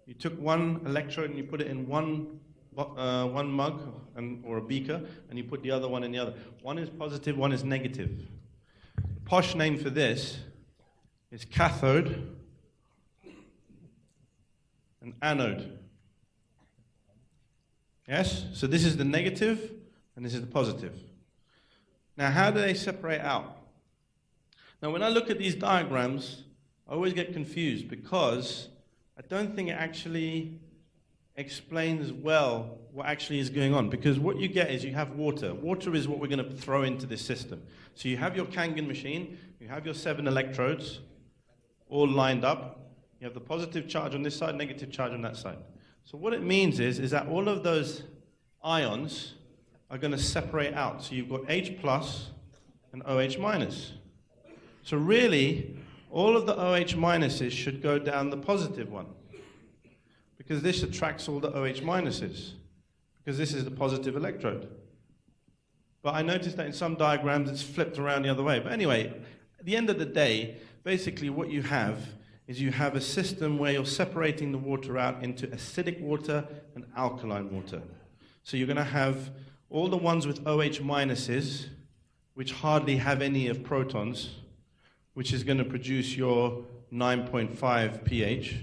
Speaker 1: You took one electrode and you put it in one mug or a beaker, and you put the other one in the other. One is positive, one is negative. The posh name for this is cathode and anode. Yes? So this is the negative, and this is the positive. Now, how do they separate out? Now, when I look at these diagrams, I always get confused, because I don't think it actually explains well what actually is going on. Because what you get is you have water. Water is what we're going to throw into this system. So you have your Kangen machine, you have your 7 electrodes all lined up. You have the positive charge on this side, negative charge on that side. So what it means is that all of those ions are going to separate out. So you've got H plus and OH minus. So really, all of the OH minuses should go down the positive one, because this attracts all the OH minuses, because this is the positive electrode. But I noticed that in some diagrams it's flipped around the other way. But anyway, at the end of the day, basically what you have is you have a system where you're separating the water out into acidic water and alkaline water. So you're going to have all the ones with OH minuses, which hardly have any of protons, which is going to produce your 9.5 pH.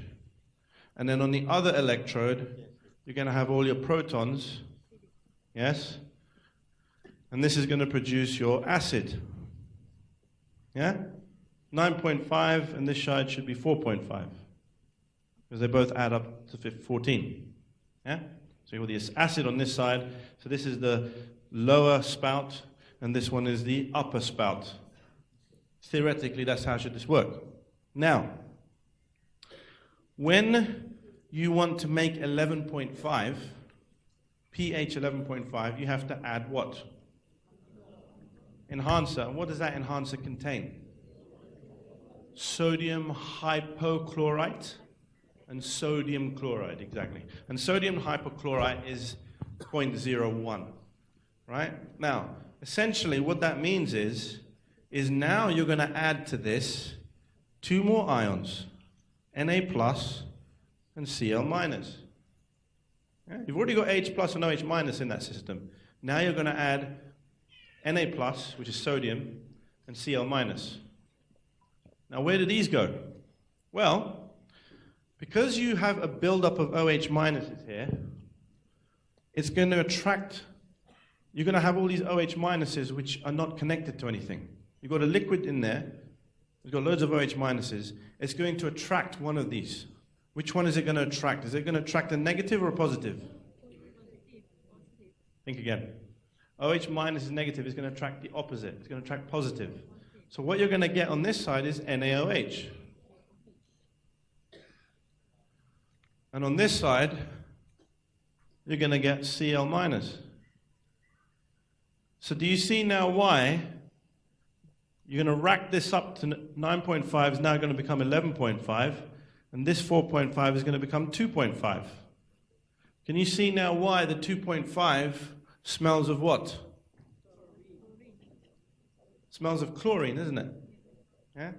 Speaker 1: And then on the other electrode, you're going to have all your protons, yes? And this is going to produce your acid. Yeah? 9.5, and this side should be 4.5, because they both add up to 14. Yeah? So you have this acid on this side. So this is the lower spout, and this one is the upper spout. Theoretically, that's how should this work. Now, when you want to make 11.5, pH 11.5, you have to add what? Enhancer. And what does that enhancer contain? Sodium hypochlorite and sodium chloride, exactly. And sodium hypochlorite is 0.01, right? Now, essentially what that means is now you're going to add to this 2 more ions, Na plus and Cl minus. Yeah? You've already got H plus and OH minus in that system. Now you're going to add Na plus, which is sodium, and Cl minus. Now where do these go? Well, because you have a buildup of OH minuses here, it's going to attract, you're going to have all these OH minuses which are not connected to anything. You've got a liquid in there, it's got loads of OH minuses, it's going to attract one of these. Which one is it going to attract? Is it going to attract a negative or a positive? Think again. OH minus is negative, it's going to attract the opposite, it's going to attract positive. So what you're going to get on this side is NaOH. And on this side, you're going to get Cl minus. So do you see now why you're going to rack this up to 9.5 is now going to become 11.5, and this 4.5 is going to become 2.5. Can you see now why the 2.5 smells of what? Smells of chlorine, isn't it? Yeah?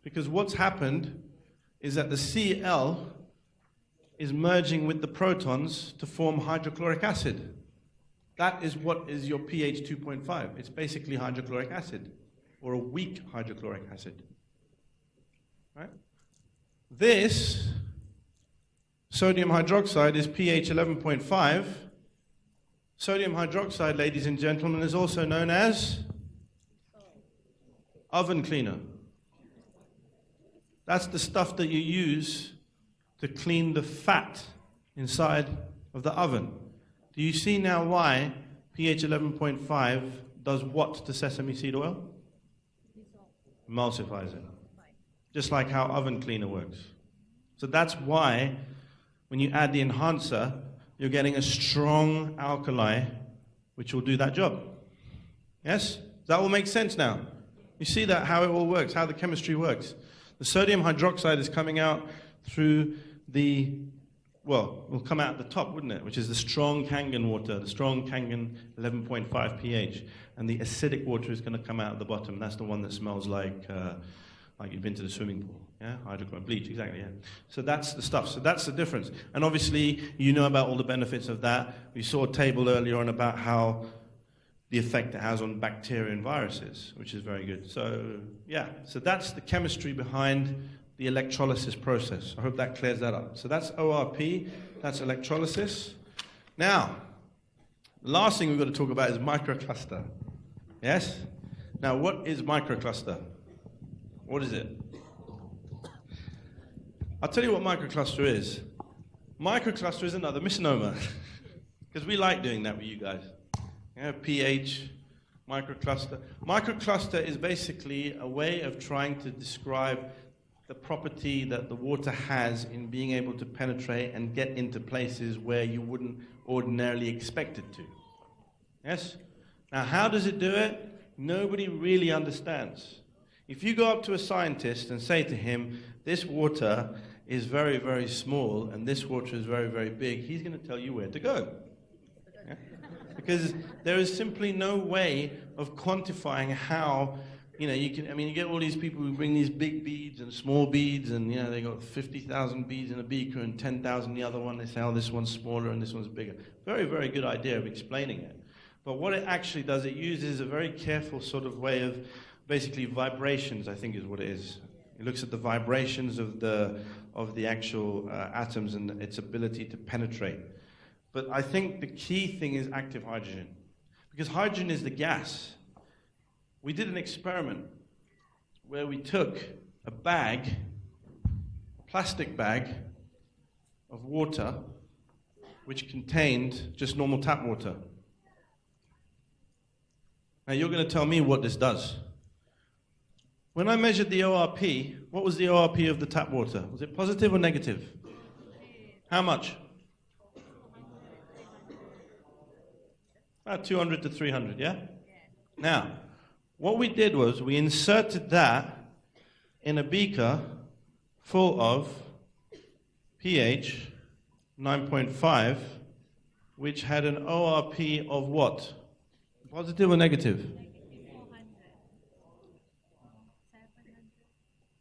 Speaker 1: Because what's happened is that the Cl is merging with the protons to form hydrochloric acid. That is what is your pH 2.5. It's basically hydrochloric acid, or a weak hydrochloric acid. Right? This sodium hydroxide is pH 11.5. Sodium hydroxide, ladies and gentlemen, is also known as oven cleaner. That's the stuff that you use to clean the fat inside of the oven. Do you see now why pH 11.5 does what to sesame seed oil? Emulsifies it. Just like how oven cleaner works. So that's why when you add the enhancer, you're getting a strong alkali which will do that job. Yes? That will make sense now. You see that how it all works, how the chemistry works. The sodium hydroxide is coming out through the, well, will come out at the top, wouldn't it? Which is the strong Kangen water, the strong Kangen 11.5 pH. And the acidic water is going to come out at the bottom. That's the one that smells like you've been to the swimming pool. Yeah, hydrochloric bleach, exactly, yeah. So that's the stuff. So that's the difference. And obviously, you know about all the benefits of that. We saw a table earlier on about how the effect it has on bacteria and viruses, which is very good. So, yeah, so that's the chemistry behind the electrolysis process. I hope that clears that up. So that's ORP, that's electrolysis. Now, the last thing we've got to talk about is microcluster. Yes? Now, what is microcluster? What is it? I'll tell you what microcluster is. Microcluster is another misnomer, because we like doing that with you guys. Yeah, pH, microcluster. Microcluster is basically a way of trying to describe the property that the water has in being able to penetrate and get into places where you wouldn't ordinarily expect it to. Yes? Now, how does it do it? Nobody really understands. If you go up to a scientist and say to him, this water is very, very small and this water is very, very big, he's going to tell you where to go. Yeah? Because there is simply no way of quantifying how, you know, you get all these people who bring these big beads and small beads, and, you know, they got 50,000 beads in a beaker and 10,000 in the other one. They say, oh, this one's smaller and this one's bigger. Very, very good idea of explaining it. But what it actually does, it uses a very careful sort of way of basically vibrations, I think is what it is. It looks at the vibrations of the actual atoms and its ability to penetrate. But I think the key thing is active hydrogen, because hydrogen is the gas. We did an experiment where we took a plastic bag of water, which contained just normal tap water. Now you're going to tell me what this does. When I measured the ORP, what was the ORP of the tap water? Was it positive or negative? How much? About 200 to 300, yeah? Now, what we did was we inserted that in a beaker full of pH 9.5, which had an ORP of what? Positive or negative?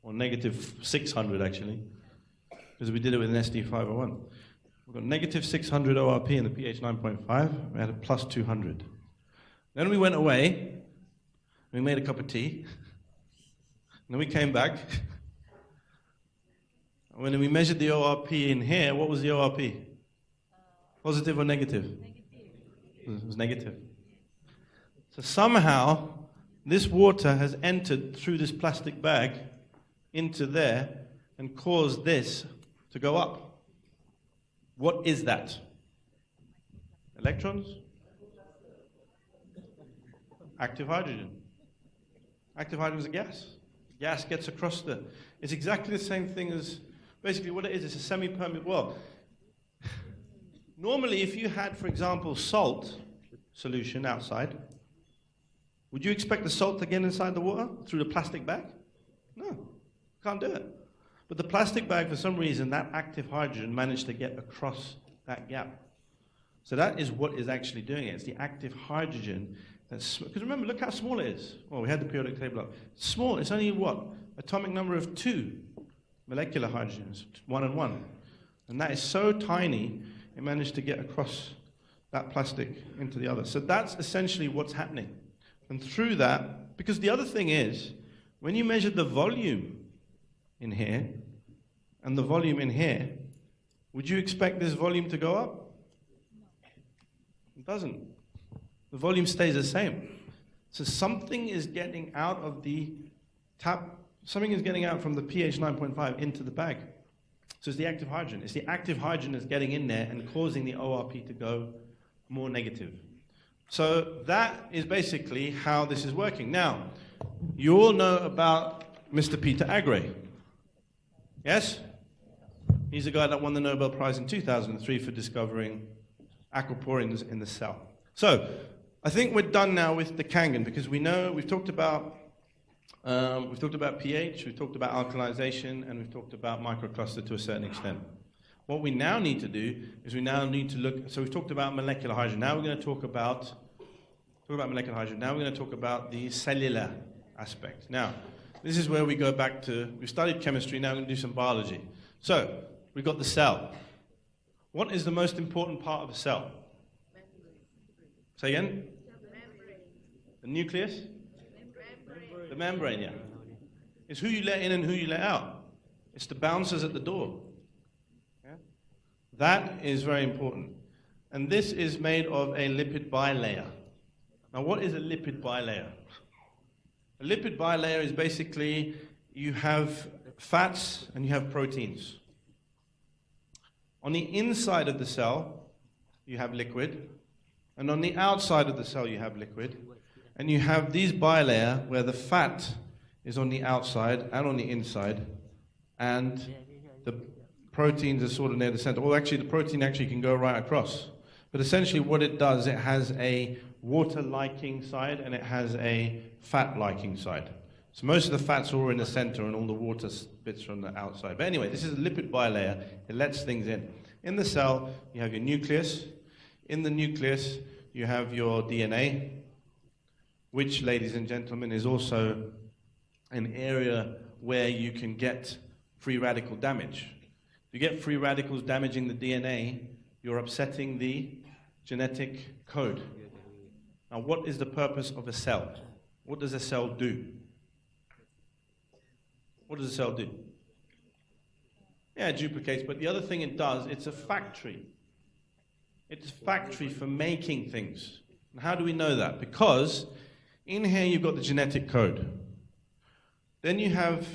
Speaker 1: Or negative 600, actually, because we did it with an SD501. We've got negative 600 ORP in the pH 9.5. We had a plus 200. Then we went away. We made a cup of tea. And then we came back. When we measured the ORP in here, what was the ORP? Positive or negative? It was negative. So somehow, this water has entered through this plastic bag into there and caused this to go up. What is that? Electrons? Active hydrogen. Active hydrogen is a gas. Gas gets across the... It's exactly the same thing as... Basically what it is, it's a semi-permeable... Well, Normally, if you had, for example, salt solution outside, would you expect the salt to get inside the water through the plastic bag? No, can't do it. But the plastic bag, for some reason, that active hydrogen managed to get across that gap. So that is what is actually doing it. It's the active hydrogen that's, because remember, look how small it is. Well, we had the periodic table up. Small, it's only what? Atomic number of 2 molecular hydrogens, 1 and 1. And that is so tiny, it managed to get across that plastic into the other. So that's essentially what's happening. And through that, because the other thing is, when you measure the volume in here and the volume in here, would you expect this volume to go up? It doesn't. The volume stays the same. So something is getting out of the tap, something is getting out from the pH 9.5 into the bag. So it's the active hydrogen. It's the active hydrogen that's getting in there and causing the ORP to go more negative. So that is basically how this is working. Now, you all know about Mr. Peter Agre. Yes? He's the guy that won the Nobel Prize in 2003 for discovering aquaporins in the cell. So, I think we're done now with the Kangen, because we know we've talked about pH, we've talked about alkalization, and we've talked about microcluster to a certain extent. What we now need to do is we now need to look, so we've talked about molecular hydrogen. Now we're going to talk about molecular hydrogen. Now we're going to talk about the cellular aspect. Now, this is where we go back to, we've studied chemistry, now we're going to do some biology. So, we've got the cell. What is the most important part of a cell? Say again? The nucleus? The membrane, yeah. It's who you let in and who you let out. It's the bouncers at the door. Yeah? That is very important. And this is made of a lipid bilayer. Now, what is a lipid bilayer? A lipid bilayer is basically you have fats and you have proteins. On the inside of the cell, you have liquid, and on the outside of the cell, you have liquid. And you have these bilayer where the fat is on the outside and on the inside, and the proteins are sort of near the center. Well, actually, the protein actually can go right across. But essentially what it does, it has a water-liking side and it has a fat-liking side. So most of the fats are all in the center and all the water bits from the outside. But anyway, this is a lipid bilayer. It lets things in. In the cell, you have your nucleus. In the nucleus, you have your DNA, which, ladies and gentlemen, is also an area where you can get free radical damage. If you get free radicals damaging the DNA, you're upsetting the genetic code. Now, what is the purpose of a cell? What does a cell do? What does a cell do? Yeah, it duplicates, but the other thing it does, it's a factory. It's a factory for making things. And how do we know that? Because in here you've got the genetic code. Then you have,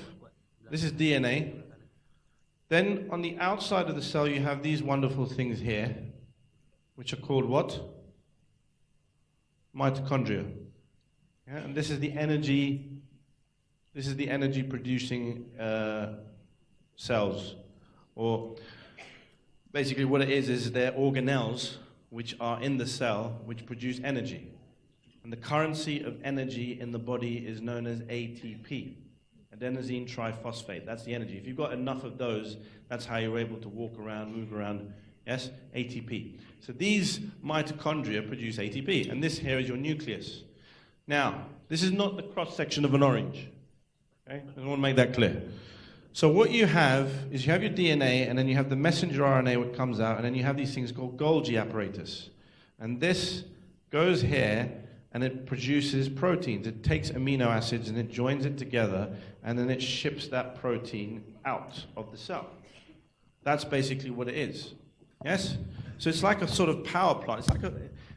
Speaker 1: this is DNA. Then on the outside of the cell you have these wonderful things here, which are called what? Mitochondria. Yeah, and this is the energy producing cells. Or basically what it is they're organelles which are in the cell which produce energy. And the currency of energy in the body is known as ATP, adenosine triphosphate. That's the energy. If you've got enough of those, that's how you're able to walk around, move around. Yes? ATP. So these mitochondria produce ATP, and this here is your nucleus. Now, this is not the cross-section of an orange. Okay? I want to make that clear. So what you have is you have your DNA, and then you have the messenger RNA which comes out, and then you have these things called Golgi apparatus. And this goes here, and it produces proteins. It takes amino acids, and it joins it together, and then it ships that protein out of the cell. That's basically what it is. Yes? So it's like a sort of power plant.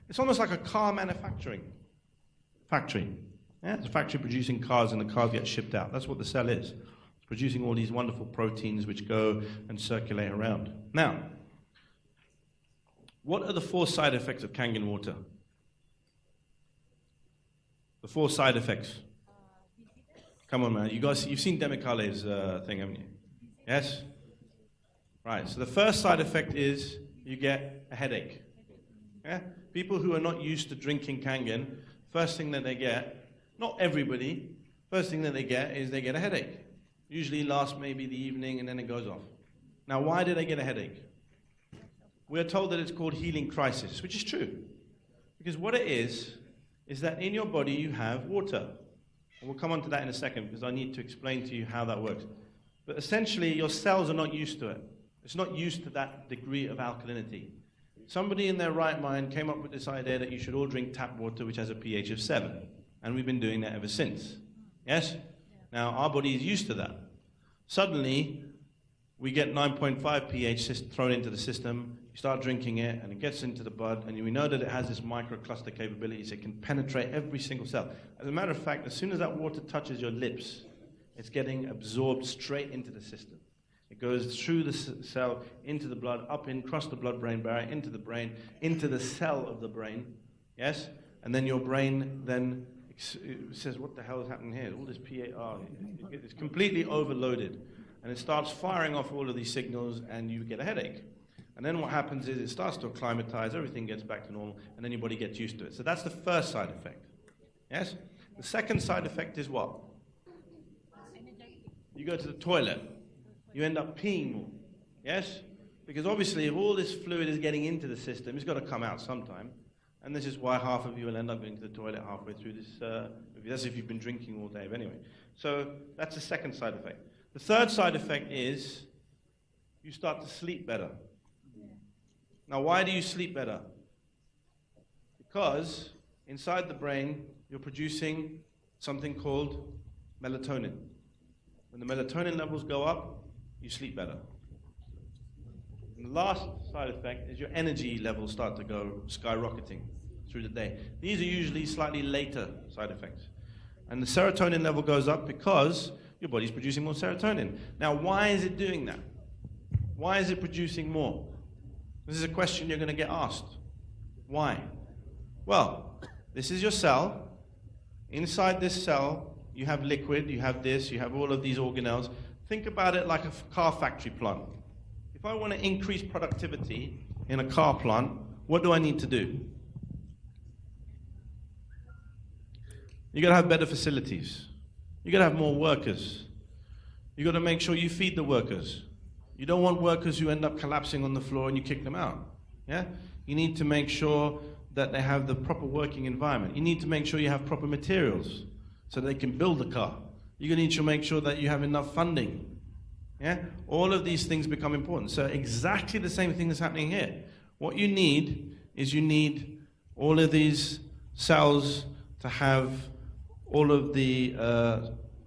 Speaker 1: It's almost like a car manufacturing factory. Yeah? It's a factory producing cars, and the cars get shipped out. That's what the cell is. It's producing all these wonderful proteins which go and circulate around. Now, what are the 4 side effects of Kangen water? The 4 side effects. Come on, man. You guys, you've seen Demikale's thing, haven't you? Yes? Right. So the first side effect is you get a headache. Yeah? People who are not used to drinking Kangen, first thing that they get, not everybody, first thing that they get is they get a headache. Usually lasts maybe the evening and then it goes off. Now, why do they get a headache? We're told that it's called healing crisis, which is true. Because what it is that in your body you have water. And we'll come on to that in a second because I need to explain to you how that works. But essentially, your cells are not used to it. It's not used to that degree of alkalinity. Somebody in their right mind came up with this idea that you should all drink tap water, which has a pH of 7. And we've been doing that ever since. Yes? Now, our body is used to that. Suddenly, we get 9.5 pH thrown into the system. You start drinking it, and it gets into the blood, and we know that it has this microcluster capabilities. It can penetrate every single cell. As a matter of fact, as soon as that water touches your lips, it's getting absorbed straight into the system. It goes through the cell, into the blood, up in, across the blood-brain barrier, into the brain, into the cell of the brain, yes? And then your brain then says, what the hell is happening here? All this PAR, it's completely overloaded. And it starts firing off all of these signals, and you get a headache. And then what happens is it starts to acclimatize, everything gets back to normal, and then your body gets used to it. So that's the first side effect, yes? The second side effect is what? You go to the toilet. You end up peeing more, yes? Because obviously if all this fluid is getting into the system, it's got to come out sometime. And this is why half of you will end up going to the toilet halfway through this movie. That's if you've been drinking all day, but anyway. So that's the second side effect. The third side effect is you start to sleep better. Now, why do you sleep better? Because inside the brain, you're producing something called melatonin. When the melatonin levels go up, you sleep better. And the last side effect is your energy levels start to go skyrocketing through the day. These are usually slightly later side effects. And the serotonin level goes up because your body's producing more serotonin. Now, why is it doing that? Why is it producing more? This is a question you're going to get asked. Why? Well, this is your cell. Inside this cell, you have liquid, you have this, you have all of these organelles. Think about it like a car factory plant. If I want to increase productivity in a car plant, what do I need to do? You got to have better facilities. You got to have more workers. You got to make sure you feed the workers. You don't want workers who end up collapsing on the floor and you kick them out. Yeah? You need to make sure that they have the proper working environment. You need to make sure you have proper materials so they can build the car. You need to make sure that you have enough funding. Yeah? All of these things become important. So exactly the same thing is happening here. What you need is you need all of these cells to have all of the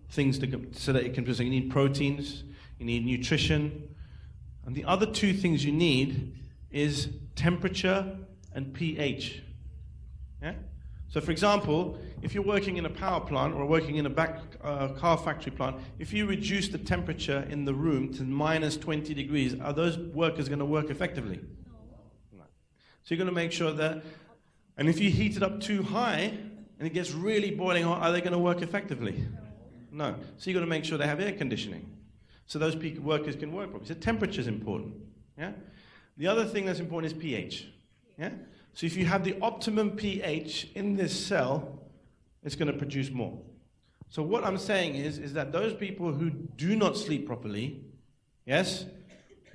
Speaker 1: things so that it can produce. You need proteins, you need nutrition, and the other two things you need is temperature and pH. Yeah? So for example, if you're working in a power plant or working in a car factory plant, if you reduce the temperature in the room to minus 20 degrees, are those workers going to work effectively? No. So you're going to make sure that, and if you heat it up too high and it gets really boiling hot, are they going to work effectively? No. So you've got to make sure they have air conditioning so those workers can work properly. So temperature is important. Yeah? The other thing that's important is pH. Yeah? So if you have the optimum pH in this cell, it's going to produce more. So what I'm saying is that those people who do not sleep properly, yes,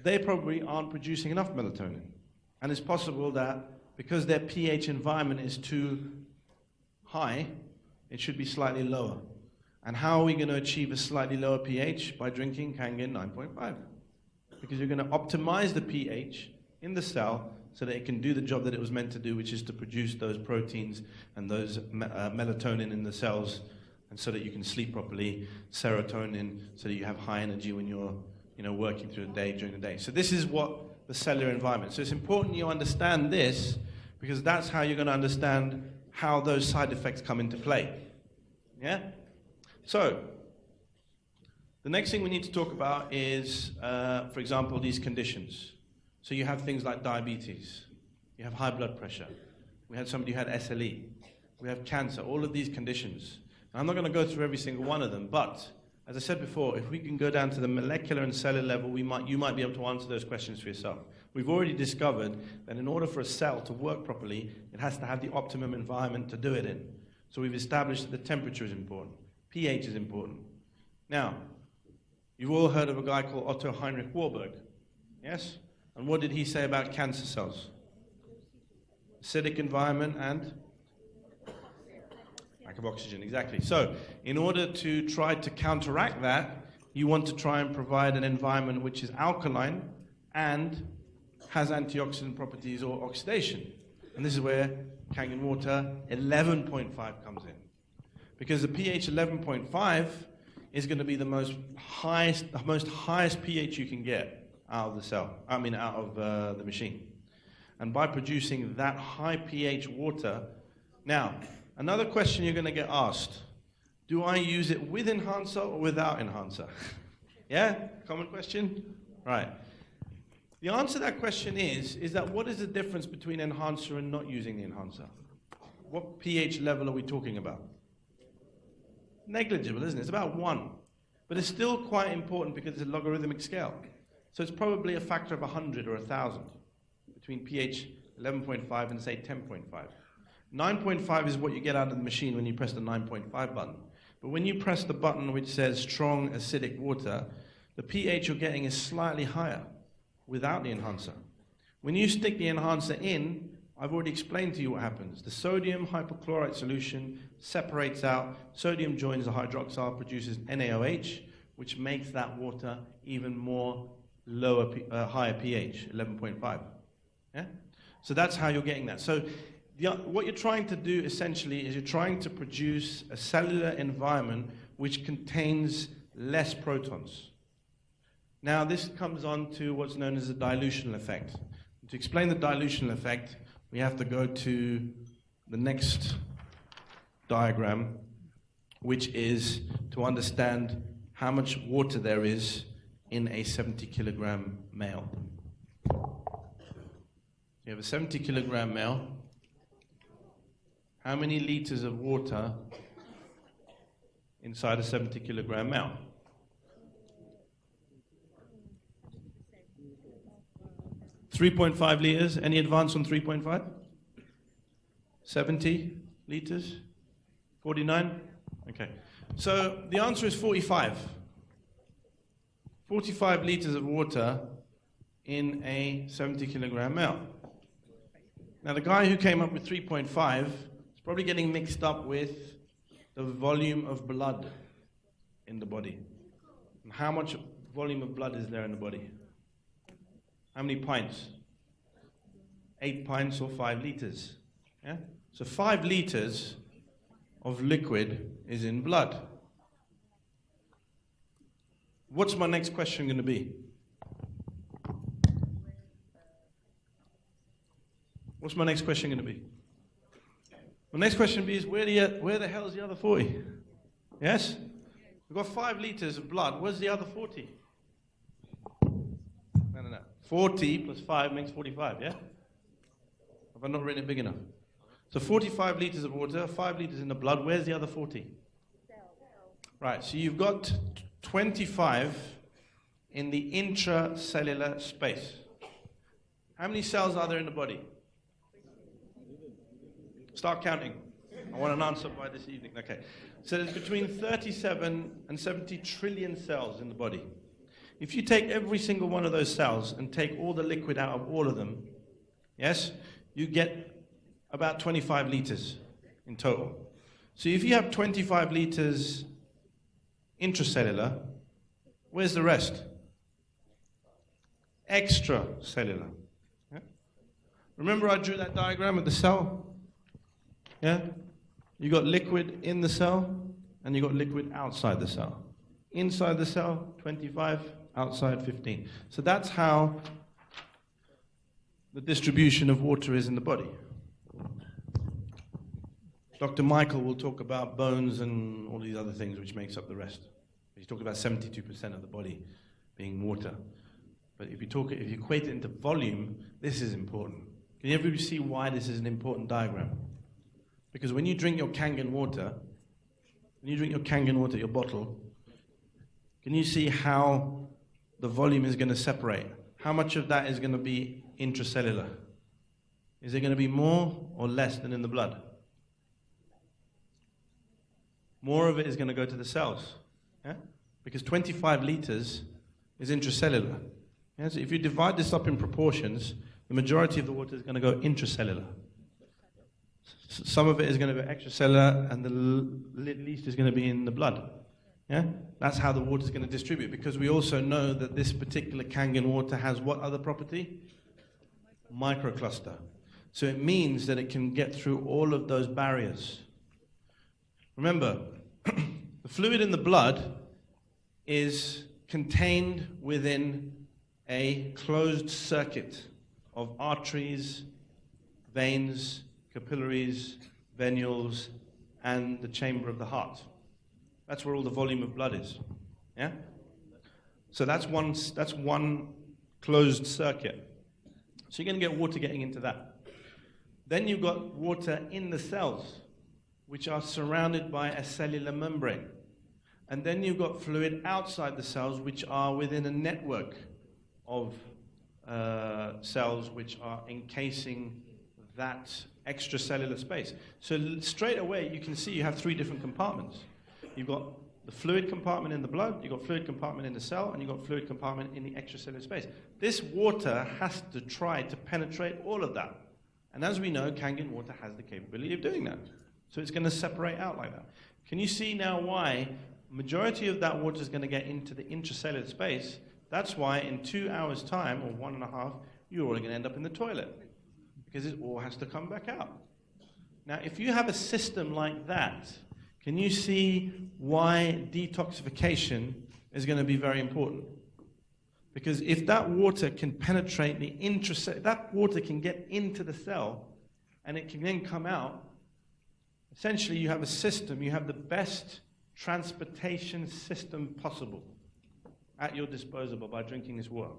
Speaker 1: they probably aren't producing enough melatonin. And it's possible that because their pH environment is too high, it should be slightly lower. And how are we going to achieve a slightly lower pH? By drinking Kangen 9.5. Because you're going to optimize the pH in the cell so that it can do the job that it was meant to do, which is to produce those proteins and those melatonin in the cells, and so that you can sleep properly, serotonin, so that you have high energy when you're working through the day, during the day. So this is what the cellular environment. So it's important you understand this, because that's how you're going to understand how those side effects come into play. Yeah? So, the next thing we need to talk about is, for example, these conditions. So you have things like diabetes, you have high blood pressure, we had somebody who had SLE, we have cancer, all of these conditions. Now, I'm not going to go through every single one of them, but as I said before, if we can go down to the molecular and cellular level, you might be able to answer those questions for yourself. We've already discovered that in order for a cell to work properly, it has to have the optimum environment to do it in. So we've established that the temperature is important. pH is important. Now, you've all heard of a guy called Otto Heinrich Warburg, yes? And what did he say about cancer cells? Acidic environment and lack of oxygen, exactly. So, in order to try to counteract that, you want to try and provide an environment which is alkaline and has antioxidant properties or oxidation. And this is where Kangen water 11.5 comes in. Because the pH 11.5 is going to be the most highest pH you can get out of the cell, out of the machine. And by producing that high pH water, now, another question you're going to get asked, do I use it with enhancer or without enhancer? Yeah? Common question? Right. The answer to that question is that what is the difference between enhancer and not using the enhancer? What pH level are we talking about? Negligible, isn't it? It's about 1. But it's still quite important because it's a logarithmic scale. So it's probably a factor of 100 or 1,000 between pH 11.5 and, say, 10.5. 9.5 is what you get out of the machine when you press the 9.5 button. But when you press the button which says strong acidic water, the pH you're getting is slightly higher without the enhancer. When you stick the enhancer in, I've already explained to you what happens. The sodium hypochlorite solution separates out, sodium joins the hydroxyl, produces NaOH, which makes that water even more higher pH, 11.5. Yeah? So that's how you're getting that. So what you're trying to do essentially is you're trying to produce a cellular environment which contains less protons. Now this comes on to what's known as the dilutional effect. To explain the dilutional effect, we have to go to the next diagram, which is to understand how much water there is in a 70 kilogram male. You have a 70 kilogram male. How many liters of water inside a 70 kilogram male? $3.5 liters. Any advance on 3.5? 70 liters? 49? Okay. So the answer is 45. 45 liters of water in a 70 kilogram male. Now the guy who came up with 3.5 is probably getting mixed up with the volume of blood in the body. And how much volume of blood is there in the body? How many pints? 8 pints or 5 liters. Yeah? So 5 liters of liquid is in blood. What's my next question going to be? What's my next question going to be? My next question is where the hell is the other 40? Yes? We've got 5 liters of blood. Where's the other 40? No. 40 plus 5 makes 45, yeah? Have I not written it big enough? So 45 liters of water, 5 liters in the blood. Where's the other 40? Right, so you've got 25 in the intracellular space. How many cells are there in the body? Start counting. I want an answer by this evening. Okay. So there's between 37 and 70 trillion cells in the body. If you take every single one of those cells and take all the liquid out of all of them, yes, you get about 25 liters in total. So if you have 25 liters intracellular, where's the rest? Extracellular. Yeah? Remember I drew that diagram of the cell? Yeah? You got liquid in the cell, and you got liquid outside the cell. Inside the cell, 25, outside 15. So that's how the distribution of water is in the body. Dr. Michael will talk about bones and all these other things which makes up the rest. He's talking about 72% of the body being water. But if you equate it into volume, this is important. Can you ever see why this is an important diagram? Because when you drink your Kangen water, your bottle, can you see how the volume is going to separate? how much of that is going to be intracellular? Is it going to be more or less than in the blood? More of it is going to go to the cells. Yeah? Because 25 liters is intracellular. Yeah? So if you divide this up in proportions, the majority of the water is going to go intracellular. Some of it is going to be extracellular, and the least is going to be in the blood. Yeah? That's how the water is going to distribute, because we also know that this particular Kangen water has what other property? Microcluster. So it means that it can get through all of those barriers. Remember, the fluid in the blood is contained within a closed circuit of arteries, veins, capillaries, venules, and the chamber of the heart. That's where all the volume of blood is. Yeah? So that's one closed circuit. So you're going to get water getting into that. Then you've got water in the cells, which are surrounded by a cellular membrane. And then you've got fluid outside the cells, which are within a network of cells which are encasing that extracellular space. So straight away, you can see you have three different compartments. You've got the fluid compartment in the blood, you've got fluid compartment in the cell, and you've got fluid compartment in the extracellular space. This water has to try to penetrate all of that. And as we know, Kangen water has the capability of doing that. So it's going to separate out like that. Can you see now why majority of that water is going to get into the intracellular space? That's why in 2 hours' time, or 1.5, you're all going to end up in the toilet, because it all has to come back out. Now, if you have a system like that, can you see why detoxification is going to be very important? Because if that water can penetrate the intracellular, that water can get into the cell, and it can then come out, essentially you have a system, you have the best transportation system possible at your disposal by drinking this water.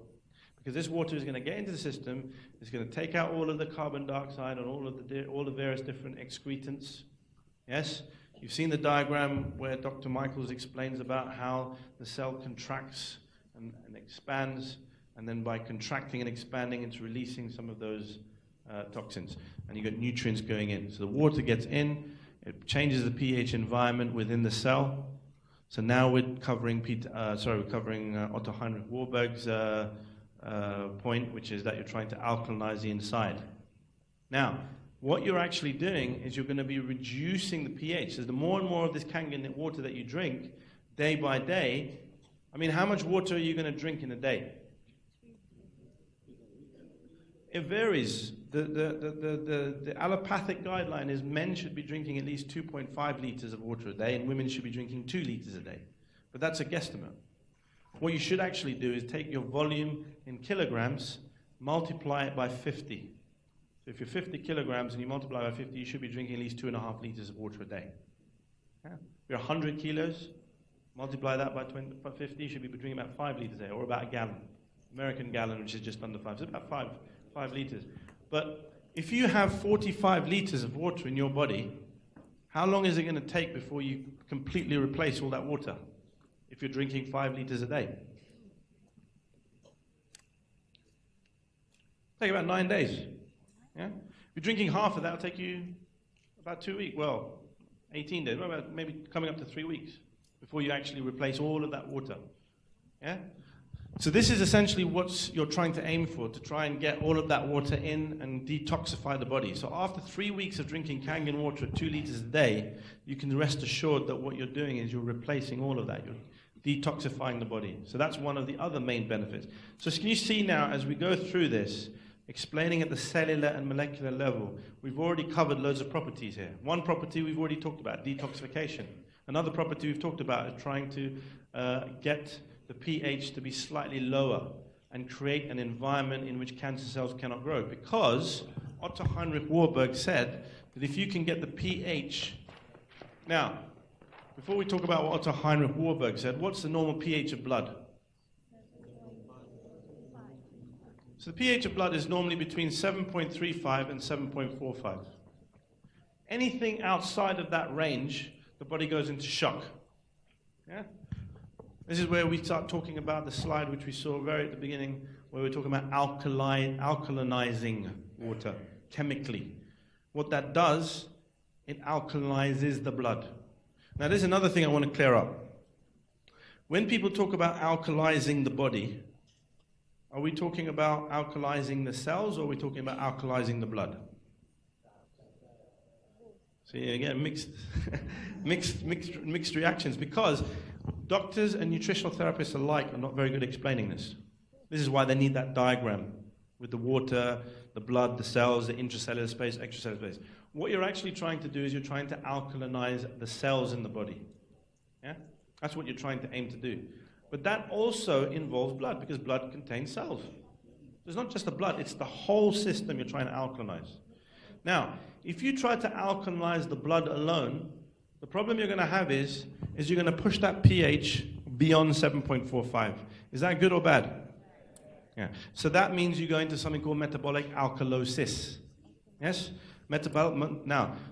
Speaker 1: Because this water is going to get into the system, it's going to take out all of the carbon dioxide and all the various different excretants. Yes? You've seen the diagram where Dr. Michaels explains about how the cell contracts and expands, and then by contracting and expanding, it's releasing some of those toxins. And you get nutrients going in. So the water gets in, it changes the pH environment within the cell. So now we're covering Otto Heinrich Warburg's point, which is that you're trying to alkalinize the inside. Now, what you're actually doing is you're going to be reducing the pH. So the more and more of this Kangen water that you drink, day by day, I mean, how much water are you going to drink in a day? It varies. The allopathic guideline is men should be drinking at least 2.5 liters of water a day, and women should be drinking 2 liters a day. But that's a guesstimate. What you should actually do is take your volume in kilograms, multiply it by 50. So if you're 50 kilograms and you multiply by 50, you should be drinking at least 2.5 liters of water a day. Yeah? If you're 100 kilos, multiply that by 50, you should be drinking about 5 liters a day, or about a gallon. American gallon, which is just under 5, so about 5 liters. But if you have 45 liters of water in your body, how long is it going to take before you completely replace all that water if you're drinking 5 liters a day? Take about 9 days. Yeah? If you're drinking half of that, it'll take you about 2 weeks. Well, 18 days. Well, maybe coming up to 3 weeks before you actually replace all of that water. Yeah? So this is essentially what you're trying to aim for, to try and get all of that water in and detoxify the body. So after 3 weeks of drinking Kangen water at 2 liters a day, you can rest assured that what you're doing is you're replacing all of that. You're detoxifying the body. So that's one of the other main benefits. So can you see now, as we go through this, explaining at the cellular and molecular level, we've already covered loads of properties here. One property we've already talked about, detoxification. Another property we've talked about is trying to get the pH to be slightly lower and create an environment in which cancer cells cannot grow. Because Otto Heinrich Warburg said that if you can get the pH... Now, before we talk about what Otto Heinrich Warburg said, what's the normal pH of blood? So the pH of blood is normally between 7.35 and 7.45. Anything outside of that range, the body goes into shock. Yeah? This is where we start talking about the slide which we saw very at the beginning, where we're talking about alkalinizing water chemically. What that does, it alkalizes the blood. Now, there's another thing I want to clear up. When people talk about alkalizing the body, are we talking about alkalizing the cells, or are we talking about alkalizing the blood? See, again, mixed reactions, because doctors and nutritional therapists alike are not very good at explaining this. This is why they need that diagram with the water, the blood, the cells, the intracellular space, extracellular space. What you're actually trying to do is you're trying to alkalinize the cells in the body. Yeah? That's what you're trying to aim to do. But that also involves blood, because blood contains cells. It's not just the blood, it's the whole system you're trying to alkalinize. Now, if you try to alkalinize the blood alone, the problem you're going to have is you're going to push that pH beyond 7.45. Is that good or bad? Yeah. So that means you go into something called metabolic alkalosis. Yes? Now,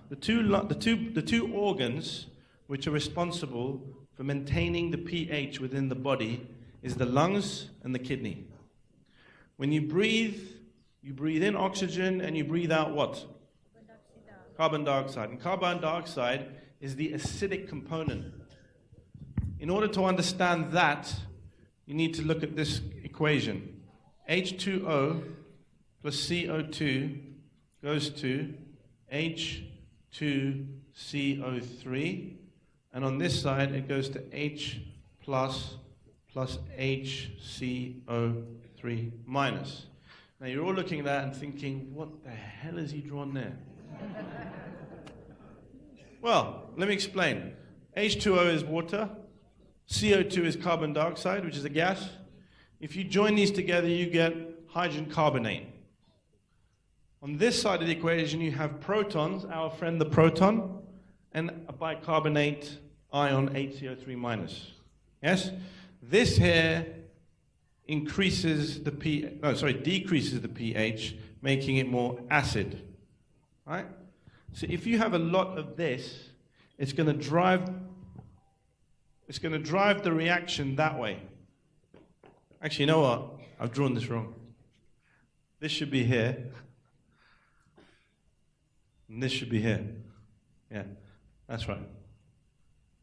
Speaker 1: the two organs which are responsible for maintaining the pH within the body is the lungs and the kidney. When you breathe in oxygen and you breathe out what? Carbon dioxide. And carbon dioxide is the acidic component. In order to understand that, you need to look at this equation. H2O plus CO2 goes to H2CO3, and on this side it goes to H plus HCO3 minus. Now you're all looking at that and thinking, what the hell has he drawn there? Well, let me explain. H2O is water, CO2 is carbon dioxide, which is a gas. If you join these together, you get hydrogen carbonate. On this side of the equation, you have protons, our friend the proton, and a bicarbonate ion, HCO3 minus. Yes? This here decreases the pH, making it more acid. Right? So if you have a lot of this, it's going to drive the reaction that way. Actually, you know what? I've drawn this wrong. This should be here. And this should be here. Yeah, that's right.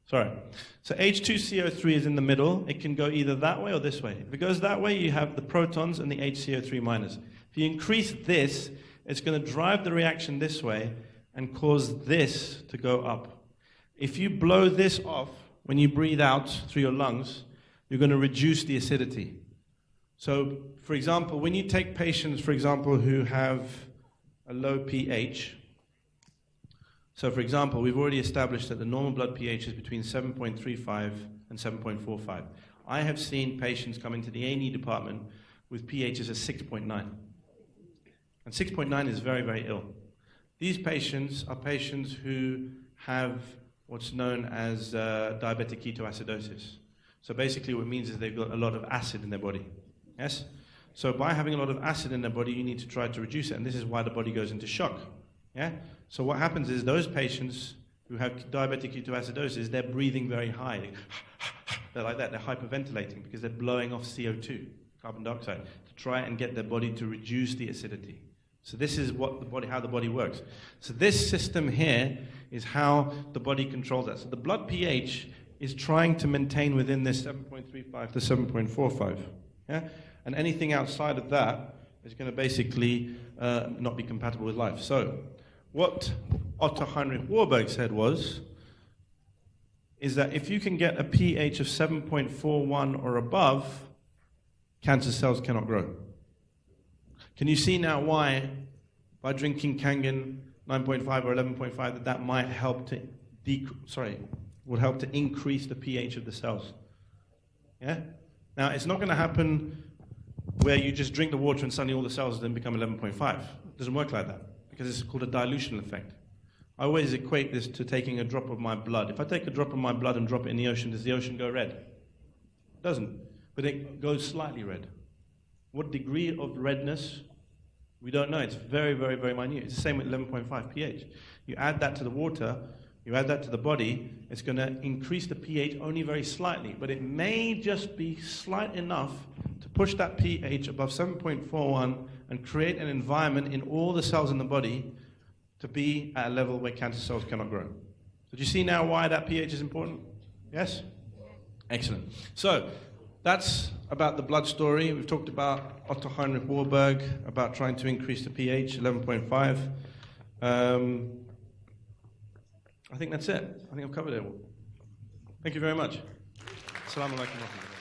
Speaker 1: Sorry. So H2CO3 is in the middle. It can go either that way or this way. If it goes that way, you have the protons and the HCO3 minus. If you increase this, it's going to drive the reaction this way and cause this to go up. If you blow this off, when you breathe out through your lungs, you're going to reduce the acidity. So, for example, when you take patients, for example, who have a low pH, so for example, we've already established that the normal blood pH is between 7.35 and 7.45. I have seen patients come into the A&E department with pHs of 6.9. And 6.9 is very, very ill. These patients are patients who have what's known as diabetic ketoacidosis. So basically what it means is they've got a lot of acid in their body. Yes? So by having a lot of acid in their body, you need to try to reduce it, and this is why the body goes into shock. Yeah? So what happens is those patients who have diabetic ketoacidosis, they're breathing very high. They're like that. They're hyperventilating because they're blowing off CO2, carbon dioxide, to try and get their body to reduce the acidity. So this is how the body works. So this system here is how the body controls that. So the blood pH is trying to maintain within this 7.35 to 7.45. Yeah? And anything outside of that is going to basically not be compatible with life. So what Otto Heinrich Warburg said is that if you can get a pH of 7.41 or above, cancer cells cannot grow. Can you see now why, by drinking Kangen 9.5 or 11.5, that might help to would help to increase the pH of the cells? Yeah? Now, it's not going to happen where you just drink the water and suddenly all the cells then become 11.5. It doesn't work like that, because it's called a dilution effect. I always equate this to taking a drop of my blood. If I take a drop of my blood and drop it in the ocean, does the ocean go red? It doesn't, but it goes slightly red. What degree of redness? We don't know. It's very, very, very minute. It's the same with 11.5 pH. You add that to the water, you add that to the body, it's going to increase the pH only very slightly, but it may just be slight enough to push that pH above 7.41 and create an environment in all the cells in the body to be at a level where cancer cells cannot grow. So do you see now why that pH is important? Yes? Excellent. So that's about the blood story. We've talked about Otto Heinrich Warburg, about trying to increase the pH, 11.5. I think that's it. I think I've covered it all. Thank you very much. Assalamu alaikum.